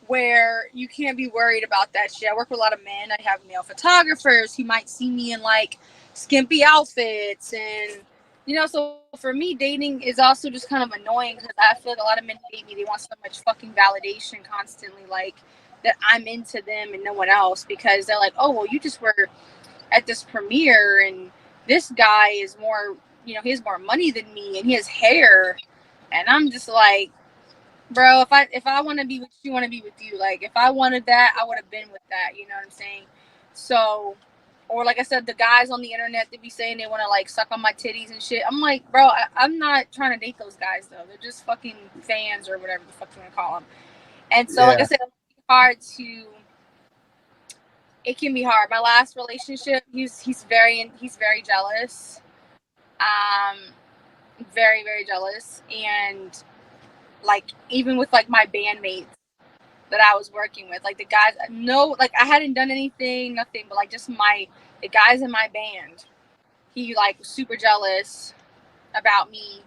where you can't be worried about that shit. I work with a lot of men. I have male photographers who might see me in like skimpy outfits, and so for me, dating is also just kind of annoying because I feel like a lot of men hate me. They want so much fucking validation constantly, like that I'm into them and no one else, because they're like, oh well, you just were at this premiere and this guy is more, he has more money than me and he has hair, and I'm just like, bro, if I want to be with you, want to be with you. Like, if I wanted that, I would have been with that. You know what I'm saying? So, or like I said, the guys on the internet that be saying they want to like suck on my titties and shit. I'm like, bro, I'm not trying to date those guys though. They're just fucking fans or whatever the fuck you want to call them. And so, like I said, it can be hard. My last relationship, he's very jealous. Very, very jealous. And like, even with like my bandmates that I was working with, like the guys, no, like I hadn't done anything, nothing, but like just the guys in my band, he like was super jealous about me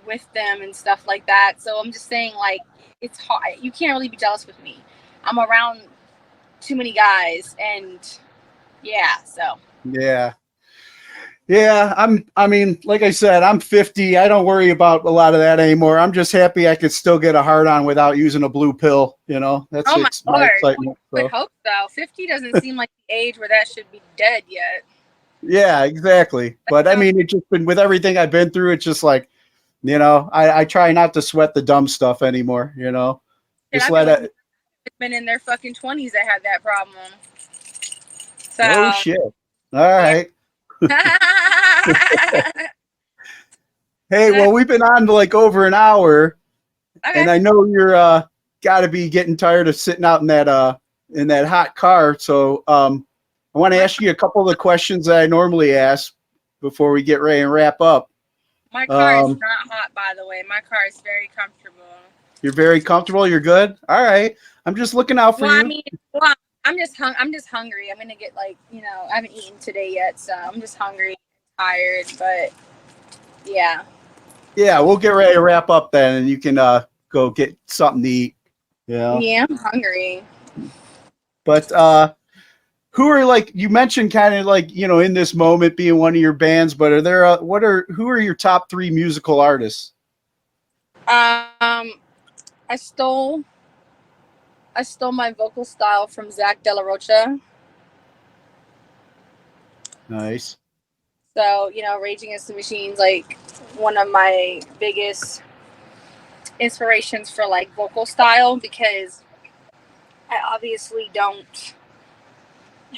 with them and stuff like that. So I'm just saying, like, it's hard. You can't really be jealous with me. I'm around too many guys, and yeah, so. Yeah, I mean, like I said, I'm 50. I don't worry about a lot of that anymore. I'm just happy I could still get a hard on without using a blue pill, That's oh my excitement. I would hope so. 50 doesn't seem like the age where that should be dead yet. Yeah, exactly. But I mean, it's just been with everything I've been through, it's just like, I try not to sweat the dumb stuff anymore, Just let it. It's been in their fucking 20s that had that problem. So. Oh shit! All right. Hey, well, we've been on like over an hour, and I know you're got to be getting tired of sitting out in that hot car. So I want to ask you a couple of the questions that I normally ask before we get ready and wrap up. My car is not hot, by the way. My car is very comfortable. You're very comfortable. You're good. All right. I'm just looking out for you. I mean, I'm just hungry. I'm gonna get I haven't eaten today yet, so I'm just hungry, tired. But yeah. Yeah, we'll get ready to wrap up then, and you can go get something to eat. Yeah, I'm hungry. But who are, like, you mentioned kind of like, in this moment being one of your bands, but are there who are your top 3 musical artists? I stole my vocal style from Zach De La Rocha. Nice. So, Rage Against the Machine's like one of my biggest inspirations for like vocal style, because I obviously don't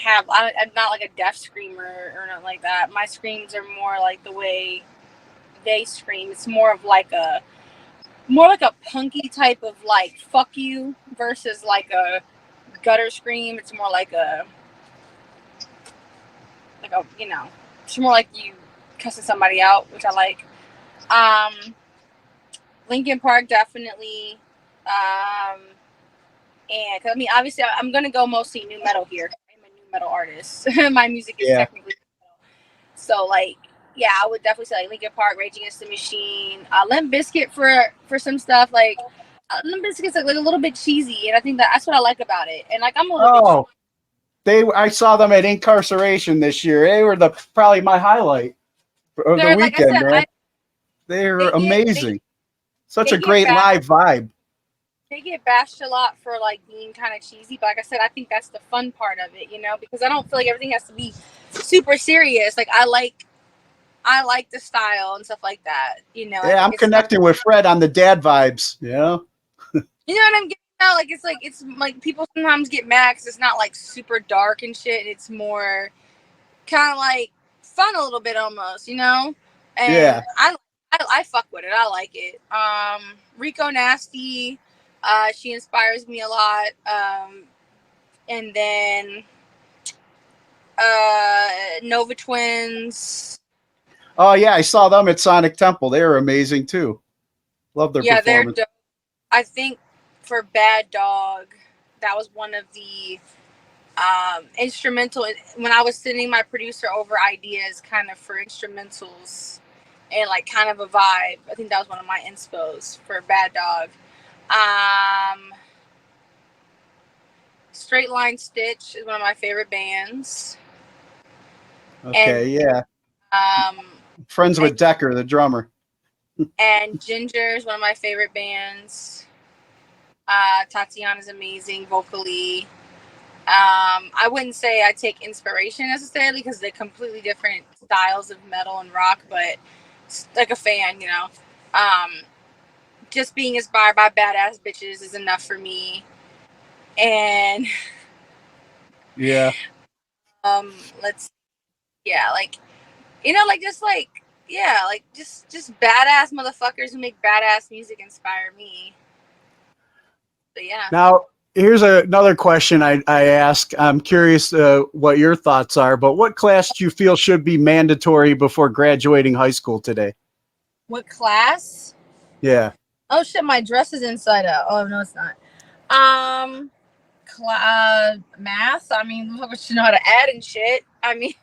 have, I'm not like a deaf screamer or nothing like that. My screams are more like the way they scream. It's more like a punky type of like fuck you versus like a gutter scream. It's more like a it's more like you cussing somebody out, which I like. Linkin Park, definitely. And cause, I mean, obviously I'm gonna go mostly new metal here. I'm a new metal artist. My music is technically metal. So like, yeah, I would definitely say like Linkin Park, Rage Against the Machine, Limp Bizkit for some stuff. Like Limp Bizkit's like a little bit cheesy, and I think that's what I like about it. And like I'm a little bit. I saw them at Incarceration this year. They were probably my highlight of the weekend, man. They're amazing. Such a great live vibe. They get bashed a lot for like being kind of cheesy, but like I said, I think that's the fun part of it, because I don't feel like everything has to be super serious. Like I like the style and stuff like that, Yeah, I'm connecting with Fred on the dad vibes, You know what I'm getting at? Like it's like people sometimes get mad because it's not like super dark and shit. It's more kind of like fun a little bit almost, And yeah, I fuck with it. I like it. Rico Nasty, she inspires me a lot. And then Nova Twins. Oh yeah, I saw them at Sonic Temple. They were amazing too. Love their performance. They're dope. I think for Bad Dog, that was one of the instrumental. When I was sending my producer over ideas kind of for instrumentals and like kind of a vibe, I think that was one of my inspos for Bad Dog. Straight Line Stitch is one of my favorite bands. Okay, And, yeah. Friends with Decker, the drummer. And Ginger is one of my favorite bands. Tatiana's amazing vocally. I wouldn't say I take inspiration necessarily because they're completely different styles of metal and rock, but like a fan, you know. Just being inspired by badass bitches is enough for me. And yeah, let's like, you know, like just like, yeah, like just badass motherfuckers who make badass music inspire me. But yeah. Now, here's another question I ask. I'm curious what your thoughts are, but what class do you feel should be mandatory before graduating high school today? What class? Yeah. Oh shit, my dress is inside out. Oh no, it's not. Math. I mean, motherfuckers should know how to add and shit. I mean,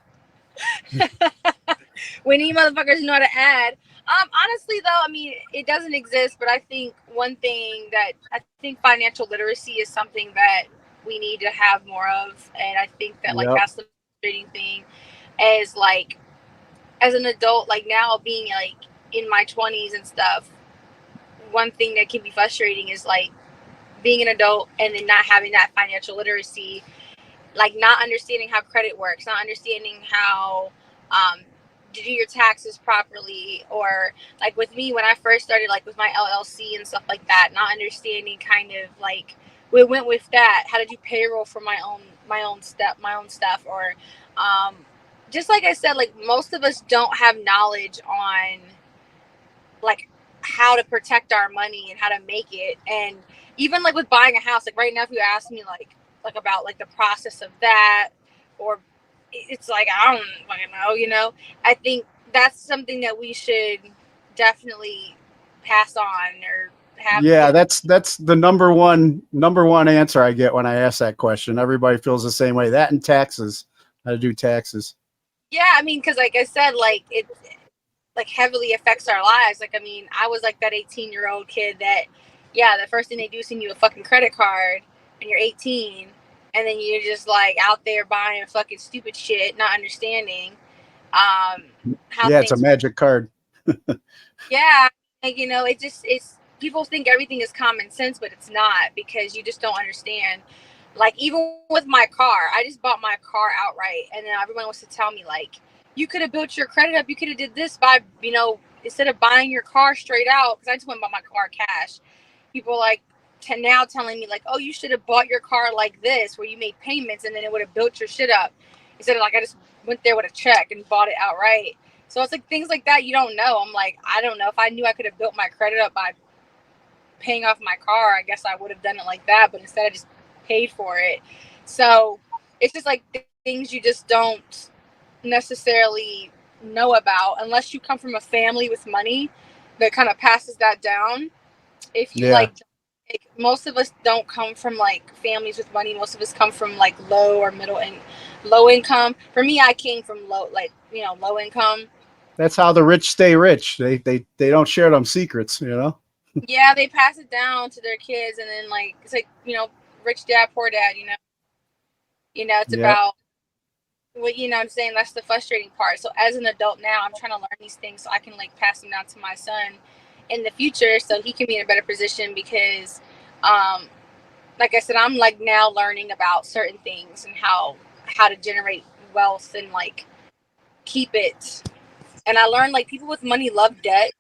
we need motherfuckers to know how to add. Honestly though, I mean, it doesn't exist, but I think one thing that I think financial literacy is something that we need to have more of, and I think that like that's the frustrating thing, is like as an adult, like now being like in my 20s and stuff. One thing that can be frustrating is like being an adult and then not having that financial literacy, like not understanding how credit works, not understanding how to do your taxes properly, or like with me when I first started like with my LLC and stuff like that, not understanding kind of like we went with that, how to do payroll for my own stuff, or just like I said, like most of us don't have knowledge on like how to protect our money and how to make it. And even like with buying a house, like right now, if you ask me like about like the process of that, or it's like I don't fucking know, you know. I think that's something that we should definitely pass on or have. Yeah, that's the number one answer I get when I ask that question. Everybody feels the same way. That and taxes, how to do taxes. Yeah, I mean, because like I said, like it like heavily affects our lives. Like, I mean, I was like that 18-year-old kid that, yeah, the first thing they do is send you a fucking credit card and you're 18, and then you're just like out there buying fucking stupid shit, not understanding how it's a magic card. Yeah, like, you know, it's people think everything is common sense, but it's not, because you just don't understand. Like even with my car, I just bought my car outright, and then everyone wants to tell me like, you could have built your credit up, you could have did this by, you know, instead of buying your car straight out, because I just went and bought my car cash. People like now telling me like, oh, you should have bought your car like this, where you made payments and then it would have built your shit up, instead of like I just went there with a check and bought it outright. So it's like things like that you don't know. I'm like, I don't know. If I knew I could have built my credit up by paying off my car, I guess I would have done it like that. But instead I just paid for it. So it's just like things you just don't necessarily know about unless you come from a family with money that kind of passes that down. If you like most of us don't come from like families with money. Most of us come from like low or middle and low income. For me, I came from low, like, you know, low income. That's how the rich stay rich. They don't share them secrets, you know. Yeah, they pass it down to their kids, and then like it's like, you know, rich dad, poor dad. You know, it's about what, you know what I'm saying. That's the frustrating part. So as an adult now, I'm trying to learn these things so I can like pass them down to my son in the future, so he can be in a better position. Because, like I said, I'm like now learning about certain things and how to generate wealth and like keep it. And I learned like people with money love debt,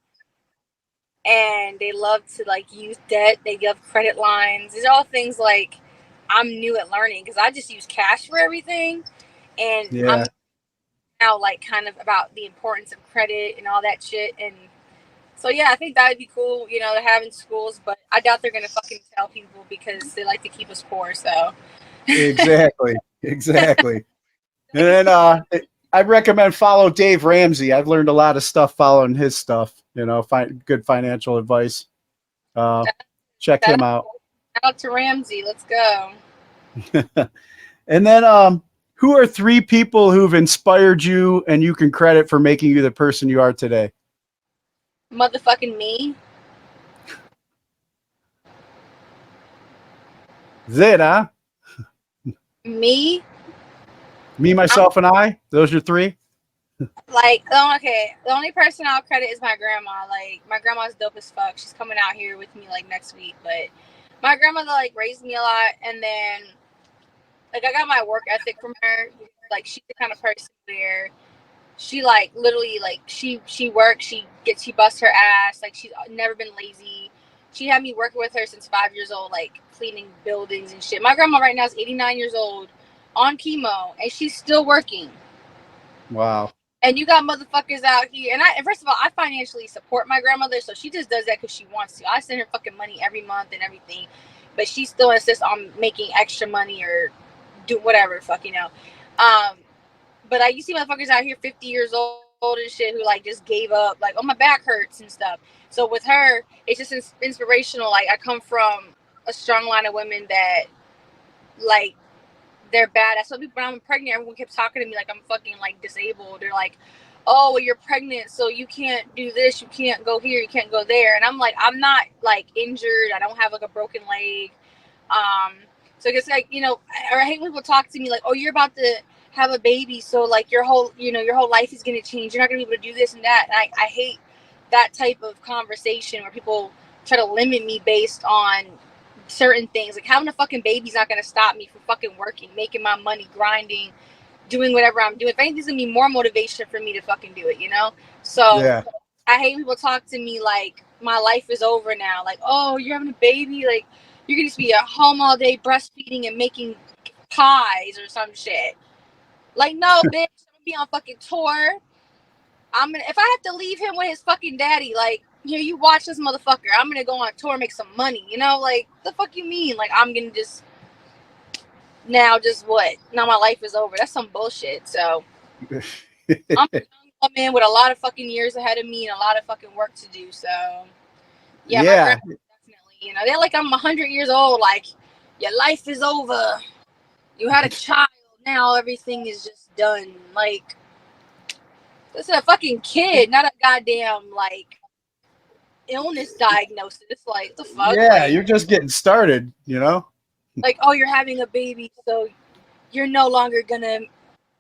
and they love to like use debt. They love credit lines. These are all things like I'm new at learning, because I just use cash for everything, and I'm now like kind of about the importance of credit and all that shit. And so yeah, I think that would be cool, you know, to have in schools, but I doubt they're gonna fucking tell people because they like to keep us poor. So exactly. And then I'd recommend follow Dave Ramsey. I've learned a lot of stuff following his stuff. You know, good financial advice. Check him out. Shout out to Ramsey. Let's go. And then who are 3 people who've inspired you and you can credit for making you the person you are today? Motherfucking me. Zit, huh? Me. Me, myself, and I? Those are 3? Like, okay, the only person I'll credit is my grandma. Like, my grandma's dope as fuck. She's coming out here with me, like, next week. But my grandmother, like, raised me a lot. And then, like, I got my work ethic from her. Like, she's the kind of person where she, like, literally, like, she works, she busts her ass. Like, she's never been lazy. She had me working with her since 5 years old, like, cleaning buildings and shit. My grandma right now is 89 years old on chemo, and she's still working. Wow. And you got motherfuckers out here. And first of all, I financially support my grandmother, so she just does that because she wants to. I send her fucking money every month and everything, but she still insists on making extra money or do whatever, fuck, you know. But you see motherfuckers out here 50 years old and shit who, like, just gave up, like, oh, my back hurts and stuff. So with her, it's just inspirational. Like, I come from a strong line of women that, like, they're bad. That's what people, when I'm pregnant, everyone keeps talking to me like I'm fucking, like, disabled. They're like, oh, well, you're pregnant, so you can't do this, you can't go here, you can't go there. And I'm like, I'm not, like, injured. I don't have, like, a broken leg. So it's like, you know, or I hate when people talk to me like, oh, you're about to have a baby, so, like, your whole life is gonna change. You're not gonna be able to do this and that. And I hate that type of conversation where people try to limit me based on certain things. Like, having a fucking baby's not gonna stop me from fucking working, making my money, grinding, doing whatever I'm doing. If anything's gonna be more motivation for me to fucking do it, you know? So Yeah. I hate people talk to me like my life is over now. Like, oh, you're having a baby, like, you're gonna just be at home all day breastfeeding and making pies or some shit. Like, no, bitch, I'm gonna be on fucking tour. If I have to leave him with his fucking daddy, like, here, you watch this motherfucker. I'm gonna go on tour, make some money, you know? Like, the fuck you mean? Like, I'm gonna just what? Now my life is over. That's some bullshit. So I'm a young woman with a lot of fucking years ahead of me and a lot of fucking work to do. So yeah, my grandma definitely, you know, they're like, I'm 100 years old. Like, your life is over. You had a child. Now everything is just done. Like, this is a fucking kid, not a goddamn, like, illness diagnosis. Like, the fuck? Yeah, like, you're just getting started, you know? Like, oh, you're having a baby, so you're no longer gonna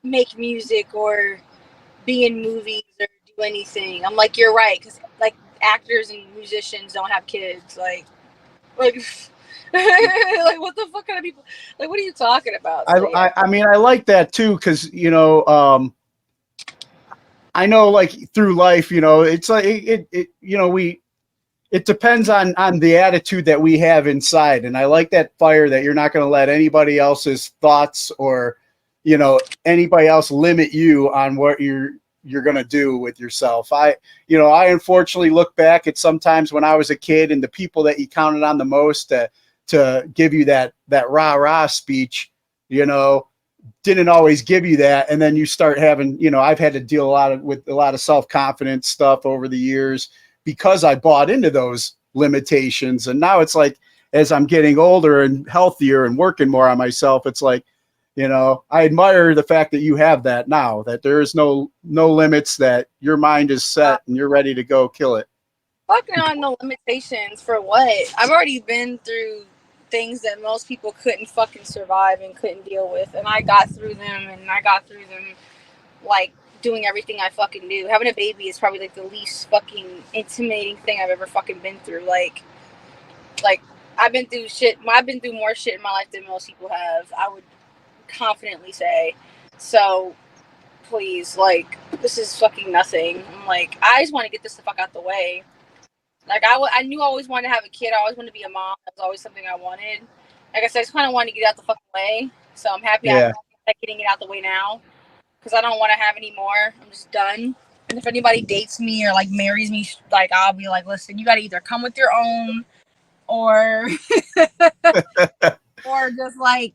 make music or be in movies or do anything. I'm like, you're right, because, like, actors and musicians don't have kids. Like like what the fuck kind of people? Like, what are you talking about? So, yeah. I mean, I like that too, because, you know, I know, like, through life, you know, it's like it you know, it depends on the attitude that we have inside. And I like that fire that you're not going to let anybody else's thoughts or, you know, anybody else limit you on what you're going to do with yourself. I unfortunately look back at sometimes when I was a kid and the people that you counted on the most to give you that rah-rah speech, you know, didn't always give you that. And then you start having, you know, I've had to deal with a lot of self-confidence stuff over the years because I bought into those limitations. And now it's like, as I'm getting older and healthier and working more on myself, it's like, you know, I admire the fact that you have that now, that there is no limits, that your mind is set and you're ready to go kill it. Fucking on no limitations for what? I've already been through things that most people couldn't fucking survive and couldn't deal with. And I got through them, like, doing everything I fucking do. Having a baby is probably, like, the least fucking intimidating thing I've ever fucking been through. Like I've been through shit. I've been through more shit in my life than most people have, I would confidently say. So please, like, this is fucking nothing. I'm like, I just want to get this the fuck out the way. Like, I knew I always wanted to have a kid. I always wanted to be a mom. That was always something I wanted. Like I said, I just kind of wanted to get out the fucking way. So I'm happy I'm getting it out the way now. Because I don't want to have any more. I'm just done. And if anybody dates me or, like, marries me, like, I'll be like, listen, you got to either come with your own or or just like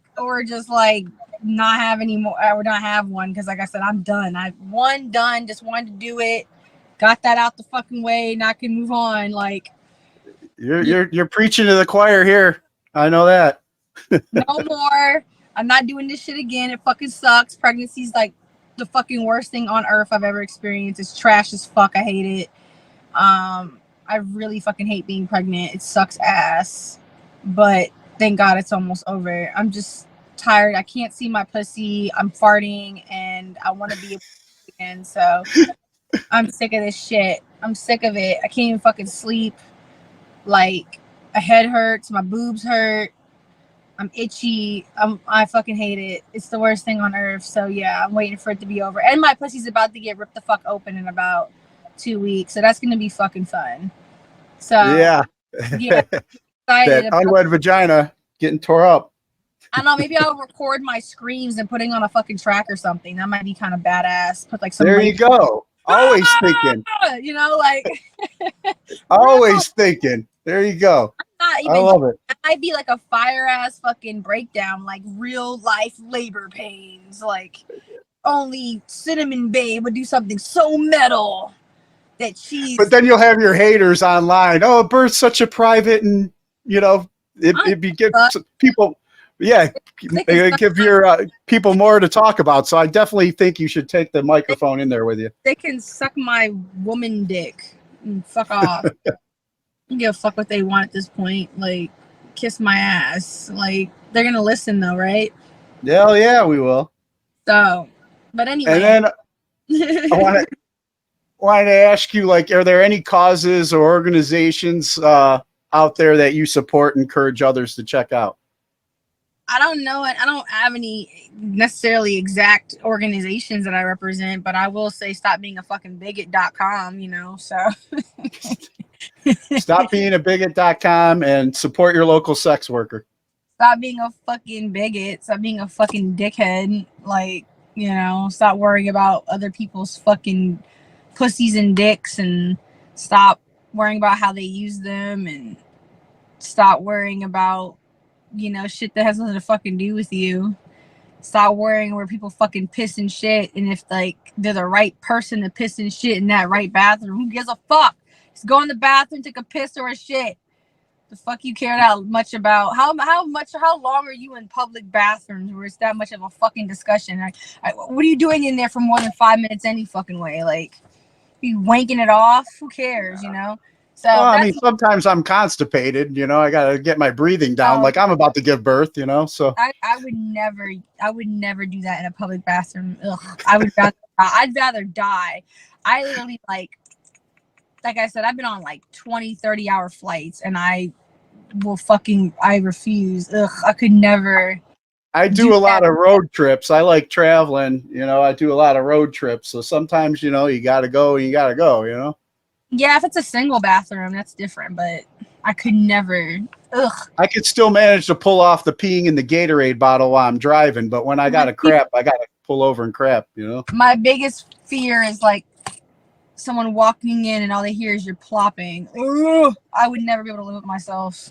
not have any more, or not have one. Because, like I said, I'm done. Just wanted to do it. Got that out the fucking way. Now I can move on. Like, you're preaching to the choir here. I know that. No more I'm not doing this shit again. It fucking sucks. Pregnancy's like the fucking worst thing on earth I've ever experienced. It's trash as fuck. I hate it. I really fucking hate being pregnant. It sucks ass. But thank God it's almost over. I'm just tired. I can't see my pussy. I'm farting and I want to be again. So I'm sick of this shit. I'm sick of it. I can't even fucking sleep. Like, my head hurts. My boobs hurt. I'm itchy. I fucking hate it. It's the worst thing on earth. So yeah, I'm waiting for it to be over. And my pussy's about to get ripped the fuck open in about 2 weeks. So that's gonna be fucking fun. So yeah, that unwed vagina getting tore up. I don't know. Maybe I'll record my screams and putting on a fucking track or something. That might be kind of badass. Put like some. There you go. Always thinking. You know, like. Always thinking. There you go. Not even, I love it. It might be like a fire ass fucking breakdown, like real life labor pains. Like only Cinnamon Babe would do something so metal that she's. But then you'll have your haters online. Oh, birth's such a private, and you know it gives people. Yeah, give your people more to talk about. So I definitely think you should take the microphone in there with you. They can suck my woman dick and fuck off. You give a fuck what they want at this point. Like, kiss my ass. Like, they're gonna listen though, right? Hell yeah, we will. So, but anyway. And then I wanted to ask you, like, are there any causes or organizations out there that you support and encourage others to check out? I don't know. I don't have any necessarily exact organizations that I represent, but I will say stop being a fucking bigot.com, you know, so. Stop being a bigot.com and support your local sex worker. Stop being a fucking bigot. Stop being a fucking dickhead. Like, you know, stop worrying about other people's fucking pussies and dicks and stop worrying about how they use them and stop worrying about, you know, shit that has nothing to fucking do with you. Stop worrying where people fucking piss and shit, and if like they're the right person to piss and shit in that right bathroom, who gives a fuck? Just go in the bathroom, take a piss or a shit. The fuck you care that much about? How long are you in public bathrooms where it's that much of a fucking discussion? Like, what are you doing in there for more than 5 minutes any fucking way? Like, you wanking it off? Who cares, you know? So well, I mean, sometimes I'm constipated, you know, I got to get my breathing down like I'm about to give birth, you know, so. I would never do that in a public bathroom. Ugh, I'd rather die. I literally, like I said, I've been on like 20, 30 hour flights and I refuse. Ugh, I could never. I do a lot of road trips. I like traveling, you know, I do a lot of road trips. So sometimes, you know, you got to go, you know. Yeah, if it's a single bathroom, that's different, but I could never. Ugh. I could still manage to pull off the peeing in the Gatorade bottle while I'm driving, but when I got to crap, I got to pull over and crap, you know? My biggest fear is like someone walking in and all they hear is you're plopping. Ugh. I would never be able to live with myself.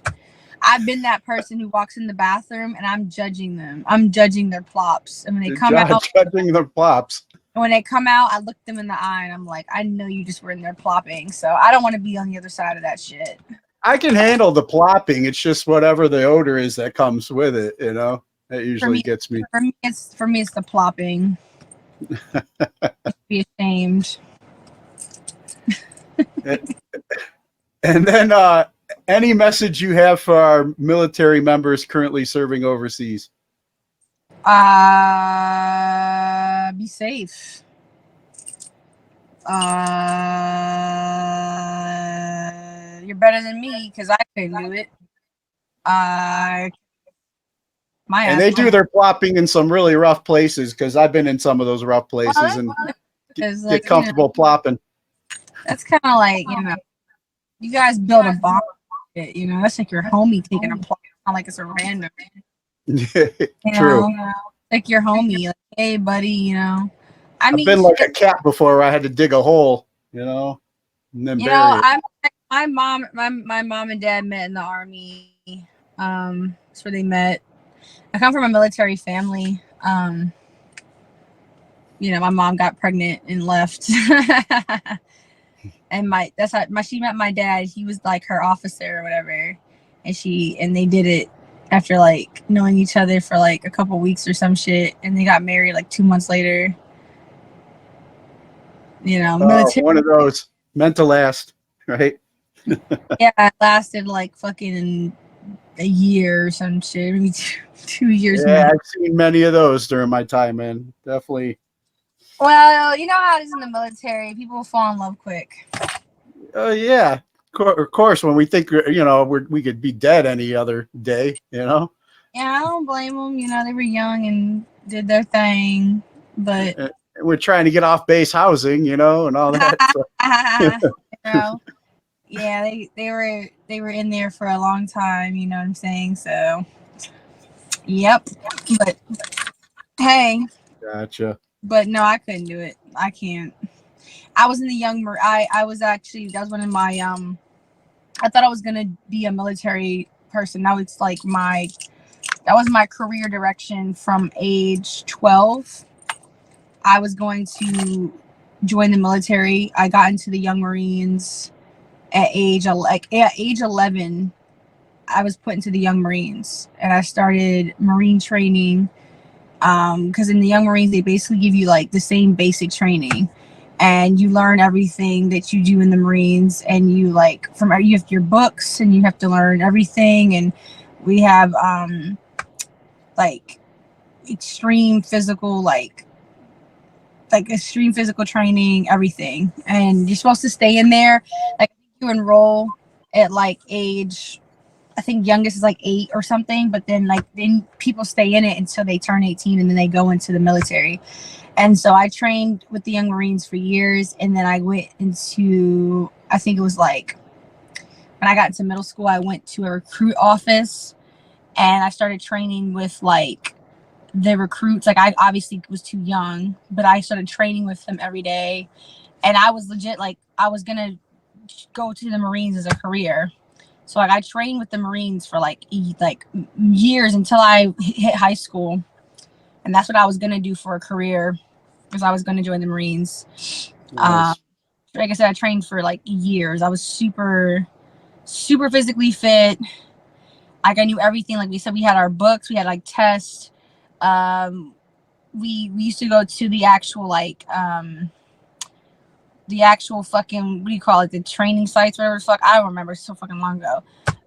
I've been that person who walks in the bathroom and I'm judging them. I'm judging their plops. And when they come out, judging their plops. And when they come out, I look them in the eye and I'm like, I know you just were in there plopping. So I don't want to be on the other side of that shit. I can handle the plopping. It's just whatever the odor is that comes with it, you know? That usually gets me. For me, it's the plopping. Be ashamed. And then any message you have for our military members currently serving overseas? Be safe. You're better than me because I couldn't do it. And they do their plopping in some really rough places because I've been in some of those rough places and get comfortable plopping. That's kind of like, you know, you guys build a bomb. You know, that's like your homie taking a plop. It's not like it's a random. True. Like your homie, like, hey, buddy, you know. I've been like a cat before where I had to dig a hole, you know, and then bury it. My mom and dad met in the Army. That's where they met. I come from a military family. You know, my mom got pregnant and left. And she met my dad. He was like her officer or whatever. And they did it after like knowing each other for like a couple weeks or some shit, and they got married like 2 months later. You know, military. One of those meant to last, right? Yeah, it lasted like fucking a year or some shit, maybe 2 years. Yeah, I've seen many of those during my time, man. Definitely. Well, you know how it is in the military. People fall in love quick. Oh yeah, of course. When we think we could be dead any other day, Yeah, I don't blame them. You know, they were young and did their thing, but And we're trying to get off base housing, and all that. So. you know, yeah, they were in there for a long time. You know what I'm saying? So, yep. But hey, Gotcha. but no, I couldn't do it. I can't. I was in the young. I was actually, that was one of my I thought I was gonna be a military person. That was like that was my career direction from age 12. I was going to join the military. I got into the Young Marines at age 11. I was put into the Young Marines, and I started Marine training. Because in the Young Marines, they basically give you like the same basic training, and you learn everything that you do in the Marines, and you have your books, and you have to learn everything. And we have like extreme physical extreme physical training, everything. And you're supposed to stay in there. Like, you enroll at like age, I think youngest is like 8 or something, but then people stay in it until they turn 18, and then they go into the military. And so I trained with the Young Marines for years, and then I went into, I think it was like when I got into middle school, I went to a recruit office, and I started training with like the recruits. Like, I obviously was too young, but I started training with them every day, and I was legit like I was gonna go to the Marines as a career. So like I trained with the Marines for like years until I hit high school, and that's what I was gonna do for a career, because I was gonna join the Marines. Nice. Like I said, I trained for like years. I was super physically fit. Like, I knew everything. Like we said, we had our books, we had like tests. We used to go to the actual fucking, what do you call it, the training sites, whatever the fuck, I don't remember, it's so fucking long ago.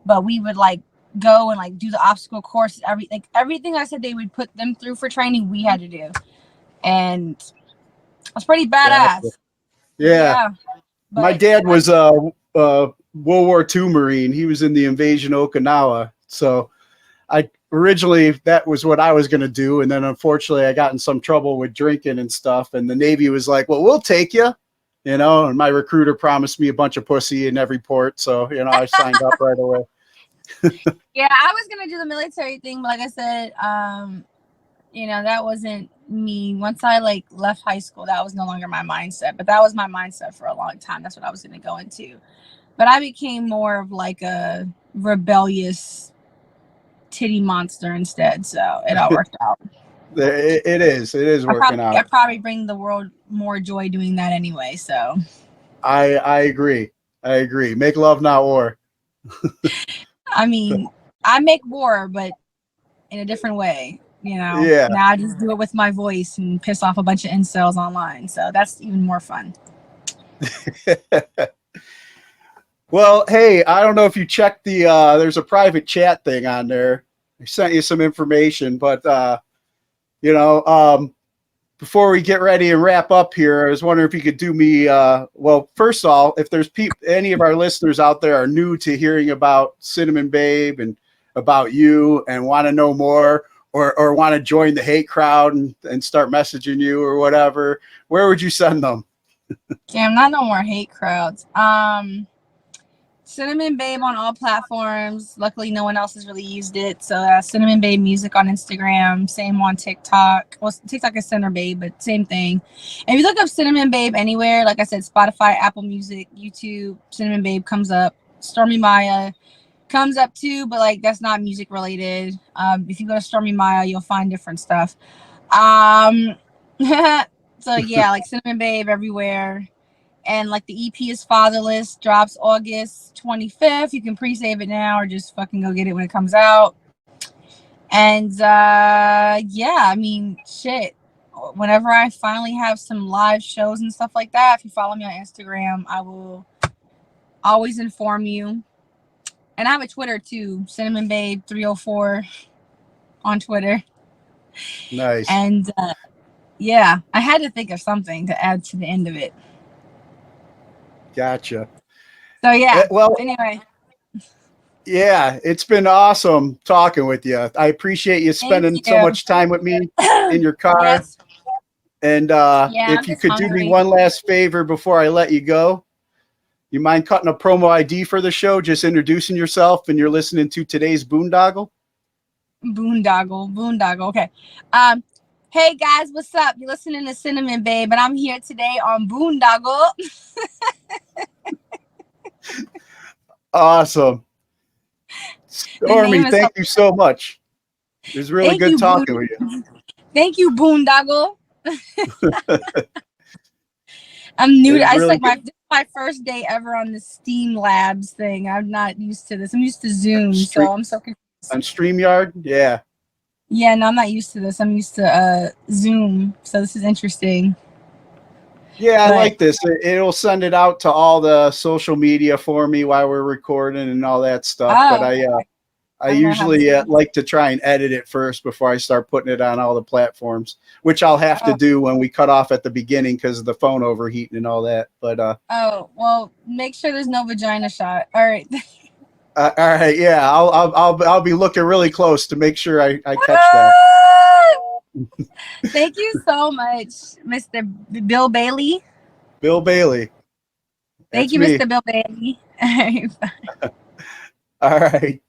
But we would like go and like do the obstacle courses, everything I said they would put them through for training, we had to do. And it was pretty badass. Yeah. My dad was a World War II Marine. He was in the invasion of Okinawa. So originally that was what I was going to do. And then unfortunately I got in some trouble with drinking and stuff. And the Navy was like, well, we'll take you. And my recruiter promised me a bunch of pussy in every port. So, I signed up right away. Yeah, I was going to do the military thing. But like I said, that wasn't me. Once I like left high school, that was no longer my mindset. But that was my mindset for a long time. That's what I was going to go into. But I became more of like a rebellious titty monster instead. So it all worked out. It is working out. I probably bring the world more joy doing that anyway. So I agree. Make love, not war. I mean, I make war, but in a different way. Yeah. Now I just do it with my voice and piss off a bunch of incels online. So that's even more fun. Well, hey, I don't know if you checked there's a private chat thing on there. I sent you some information, but before we get ready and wrap up here, I was wondering if you could do me, well, first of all, if there's any of our listeners out there are new to hearing about Cinnamon Babe and about you and want to know more, or want to join the hate crowd and start messaging you or whatever, where would you send them? Damn, not no more hate crowds. Cinnamon Babe on all platforms. Luckily, no one else has really used it. So Cinnamon Babe Music on Instagram. Same on TikTok. Well, TikTok is Cinnamon Babe, but same thing. And if you look up Cinnamon Babe anywhere, like I said, Spotify, Apple Music, YouTube, Cinnamon Babe comes up. Stormi Maya comes up too, but like that's not music related. If you go to Stormi Maya, you'll find different stuff. So yeah, like Cinnamon Babe everywhere. And like the EP is Fatherless, drops August 25th. You can pre-save it now or just fucking go get it when it comes out. And yeah, I mean, shit. Whenever I finally have some live shows and stuff like that, if you follow me on Instagram, I will always inform you. And I have a Twitter too, Cinnamon Babe 304 on Twitter. Nice. And yeah, I had to think of something to add to the end of it. Gotcha. So yeah. Well, anyway. Yeah, it's been awesome talking with you. I appreciate you spending so much time with me in your car. Yes. And Yeah, if you could do me one last favor before I let you go, you mind cutting a promo ID for the show, just introducing yourself, and you're listening to today's Boondoggle? Boondoggle. Okay. Hey guys, what's up? You're listening to Cinnamon Babe, and I'm here today on Boondoggle. Awesome. Stormi, thank you so much. It was really good talking with you. Thank you, Boondoggle. I'm new. It's like my first day ever on the Steam Labs thing. I'm not used to this. I'm used to Zoom, so I'm so confused. On StreamYard? Yeah. Yeah, no, I'm not used to this. I'm used to Zoom, so this is interesting. Yeah, I like this. It'll send it out to all the social media for me while we're recording and all that stuff. But I usually like to try and edit it first before I start putting it on all the platforms, which I'll have to do when we cut off at the beginning because of the phone overheating and all that. But oh well, make sure there's no vagina shot. All right. All right, yeah, I'll be looking really close to make sure I catch that. Thank you so much, Mr. Bill Bailey. Bill Bailey. Thank you, Mr. Bill Bailey. All right.